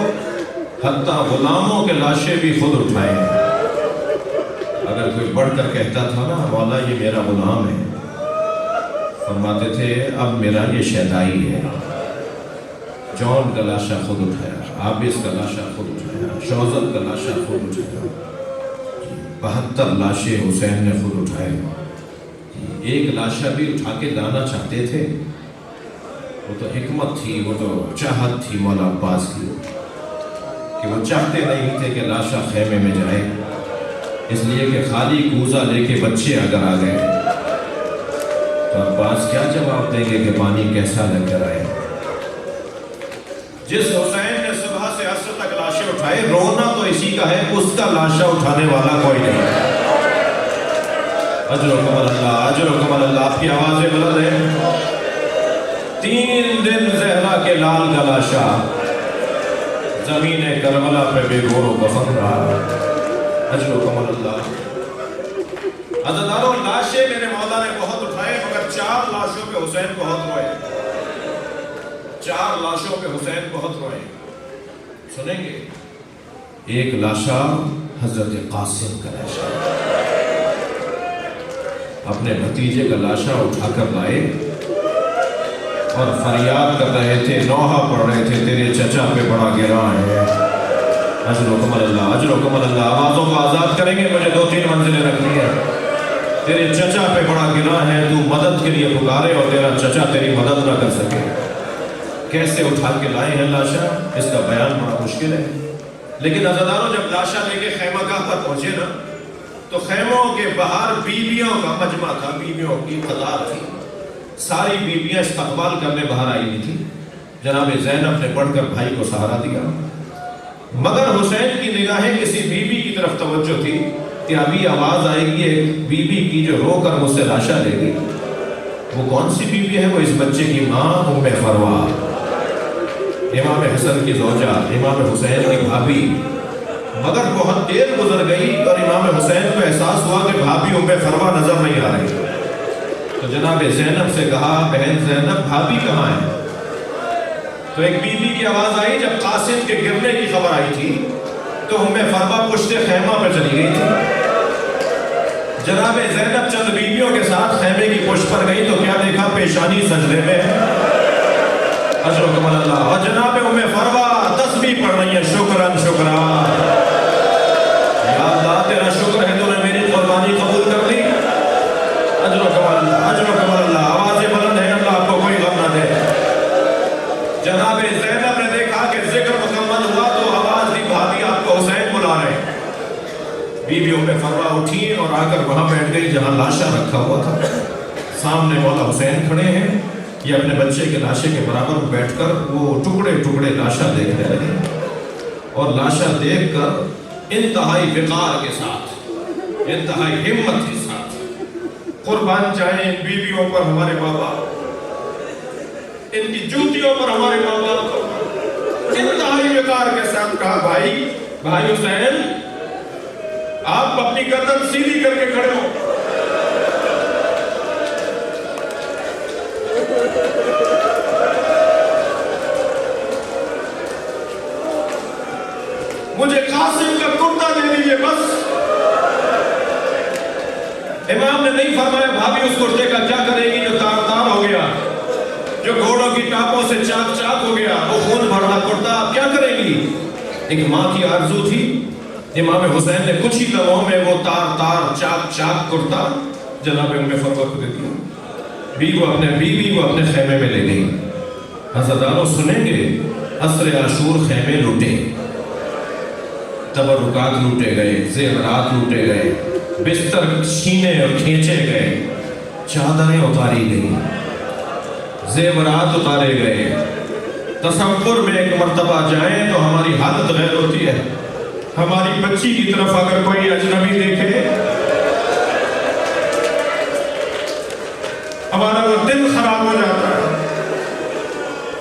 Speaker 1: حتیٰ غلاموں کے لاشیں بھی خود اٹھائے ہیں۔ اگر کوئی بڑھ کر کہتا تھا نا مولا یہ میرا غلام ہے، فرماتے تھے اب میرا یہ شیدائی ہے۔ جون کا لاشا خود اٹھایا، عابس کا لاشا خود اٹھایا، شوزت کا لاشا خود اٹھایا، 72 لاشیں حسین نے خود اٹھائے۔ ایک لاشا بھی اٹھا کے لانا چاہتے تھے، وہ تو حکمت تھی، وہ تو چاہت تھی مولا عباس کی، کہ وہ چاہتے نہیں تھے کہ لاشا خیمے میں جائے،
Speaker 2: اس لیے کہ خالی کوزہ لے کے بچے اگر آ گئے تو عباس کیا جواب دیں گے کہ پانی کیسا لگ کر آئے؟
Speaker 1: جس حسین نے صبح سے عصر تک لاشیں اٹھائے، رونا تو اسی کا ہے، اس کا لاشا اٹھانے والا کوئی نہیں ہے۔ اجرکم اللہ، اجرکم اللہ۔ آپ کی آوازیں بلند ہیں۔ 3 دن زہرا کے لال کا لاشا زمین کربلا پہ بے گور و کفن رہا۔ اجرکم اللہ۔ عزیزانو، لاشیں میرے مولا نے بہت اٹھائے، مگر 4 لاشوں پہ حسین بہت روئے۔ 4 لاشوں پہ حسین بہت روئے۔ سنیں گے؟
Speaker 2: ایک لاشا حضرت قاسم کا لاشا، اپنے بھتیجے کا لاشا اٹھا کر لائے اور فریاد کر رہے تھے، نوحہ پڑھ رہے تھے، تیرے چچا پہ بڑا گرا ہے۔ اجرکم اللہ، اجرکم اللہ۔ آوازوں کو آزاد کریں گے، مجھے 2-3 منزلیں رکھنی ہے۔ تیرے چچا پہ بڑا گرا ہے، تو مدد کے لیے پکارے اور تیرا چچا تیری مدد نہ کر سکے۔ کیسے اٹھا کے لائے ہیں لاشا، اس کا بیان بڑا مشکل ہے، لیکن عزیزانو جب لاشا لے کے خیمہ گاہ پر پہنچے نا، تو خیموں کے باہر بیویوں کا مجمع تھا، بیویوں کی قطار تھی۔ ساری بیویاں استقبال کرنے باہر آئی ہوئی تھی۔ جناب زینب نے بڑھ کر بھائی کو سہارا دیا، مگر حسین کی نگاہیں کسی بیوی کی طرف توجہ تھی کہ ابھی آواز آئے گی ایک بیوی کی جو رو کر مجھ سے لاشا لے گی۔ وہ کون سی بیوی ہے؟ وہ اس بچے کی ماں ام فروا، امام حسن کی زوجہ، امام حسین کی بھابھی۔ مگر بہت دیر گزر گئی اور امام حسین کو احساس ہوا کہ بھابھی ام فروا نظر نہیں آ رہی، تو جناب زینب سے کہا، بہن زینب بھابھی کہاں ہے؟ تو ایک بیوی کی آواز آئی، جب قاسم کے گرنے کی خبر آئی تھی تو ام فروا پشت خیمہ پہ چلی گئی تھی۔ جناب زینب چند بیویوں کے ساتھ خیمے کی پشت پر گئی تو کیا دیکھا؟ پیشانی سجدے میں ہے۔ اجرکم اللہ۔ اور جناب ام فروا تسبیح پڑھ رہی ہے، شکران شکران، یا اللہ تیرا شکر ہے تو نے میری قربانی قبول کر لی۔ اجرکم اللہ، اجرکم اللہ۔ آوازیں بلند ہیں، اللہ آپ کو کوئی غم نہ دے۔ جناب زینب نے دیکھا کہ ذکر مکمل ہوا تو آواز دی، بھابھی آپ کو حسین بلا رہے ہیں۔ بی بی ام فروا اٹھی اور آ کر وہاں بیٹھ گئی جہاں لاشا رکھا ہوا تھا۔ سامنے مولا حسین کھڑے ہیں، یہ اپنے بچے کے لاشے کے برابر بیٹھ کر وہ ٹکڑے ٹکڑے لاشا دیکھنے لگے، اور لاشا دیکھ کر انتہائی وقار کے ساتھ، انتہائی ہمت کے ساتھ، قربان جائیں ان بیویوں پر ہمارے ماں باپ، ان کی جوتیوں پر ہمارے ماں باپ، انتہائی وقار کے ساتھ کہا، بھائی حسین آپ اپنی گردن سیدھی کر کے کھڑے ہو۔ مجھے قاسم کا کرتا دے دیجئے بس۔ امام نے نہیں فرمایا بھابھی اس کرتے کا کیا کرے گی جو تار تار ہو گیا، جو گھوڑوں کی ٹاپوں سے چاک چاک ہو گیا، وہ خون بھرا کرتا آپ کیا کرے گی؟ ایک ماں کی آرزو تھی۔ امام حسین نے کچھ ہی لمحوں میں وہ تار تار چاک چاک کرتا جناب ام فروا کو دے دیا۔ بیوی وہ اپنے خیمے میں لے گئی۔ عزیزانو سنیں گے، عصر عاشور خیمے لوٹے، تبرکات لوٹے گئے، زیورات لوٹے گئے، بستر چھینے اور کھینچے گئے، چادریں اتاری گئی، زیورات اتارے گئے۔ تصور میں ایک مرتبہ جائیں تو ہماری حالت غیر ہوتی ہے۔ ہماری بچی کی طرف اگر کوئی اجنبی دیکھے ہمارا وہ دل خراب ہو جاتا ہے۔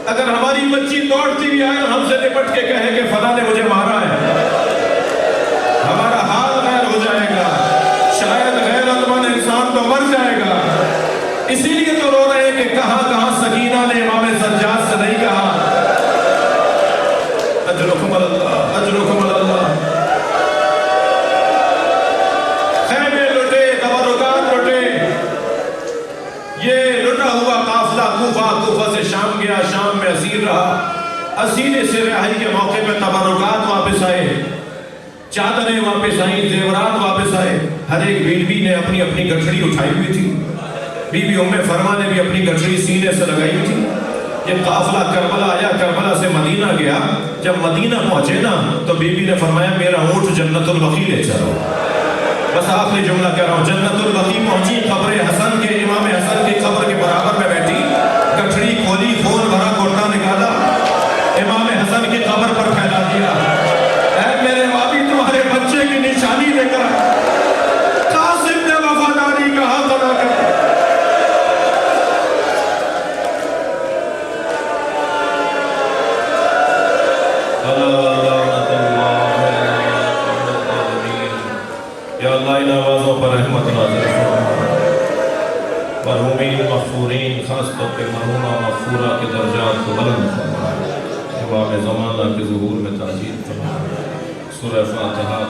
Speaker 2: اگر ہماری بچی دوڑتی بھی آئے اور ہم سے لپٹ کے کہے کہ فلاں نے مجھے مارا ہے، ہمارا حال غیر ہو جائے گا، شاید غیرت مند انسان تو مر جائے گا۔ اسی لیے تو رو رہے ہیں کہ کہاں کہاں سکینہ نے امام سجاد سے نہیں کہا اجرکم اللہ، اجرکم اللہ۔ خیمے لٹے، تبرکات لٹے، یہ لٹا ہوا قافلہ کوفہ سے شام گیا، شام میں اسیر رہا۔ اسیر سے رہائی کے موقع پہ تبرکات واپس آئے، چادریں واپس آئیں، زیورات واپس آئے۔ ہر ایک بیوی نے اپنی اپنی گٹھڑی اٹھائی ہوئی تھی۔ بی بی ام فرما نے بھی اپنی گٹھڑی سینے سے لگائی ہوئی تھی۔ یہ قافلہ کربلا آیا، کربلا سے مدینہ گیا۔ جب مدینہ پہنچے نا تو بی بی نے فرمایا میرا اونٹ جنت البقیع لے چلو۔
Speaker 1: بس آخری جملہ کہہ رہا ہوں، جنت البقیع پہنچی، قبر حسن کے، امام حسن کی قبر کے برابر میں بیٹھی، گٹھڑی کھولی، خون بھرا کوٹا نکالا، امام حسن کی قبر پر پھیلا دیا، اے میرے وابی تمہارے بچے کی نشانی لے کر قاسم نے وفاداری کا حق ادا کر۔ یا اللہ ان آوازوں پر رحمت نازل فرما، مرحومین مغفورین خاص طور پہ مرحومہ مغفورہ کے درجات کو بلند فرما، امام زمانہ کے ظہور میں تاجیل فرما۔ سورہ فاتحہ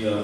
Speaker 1: یا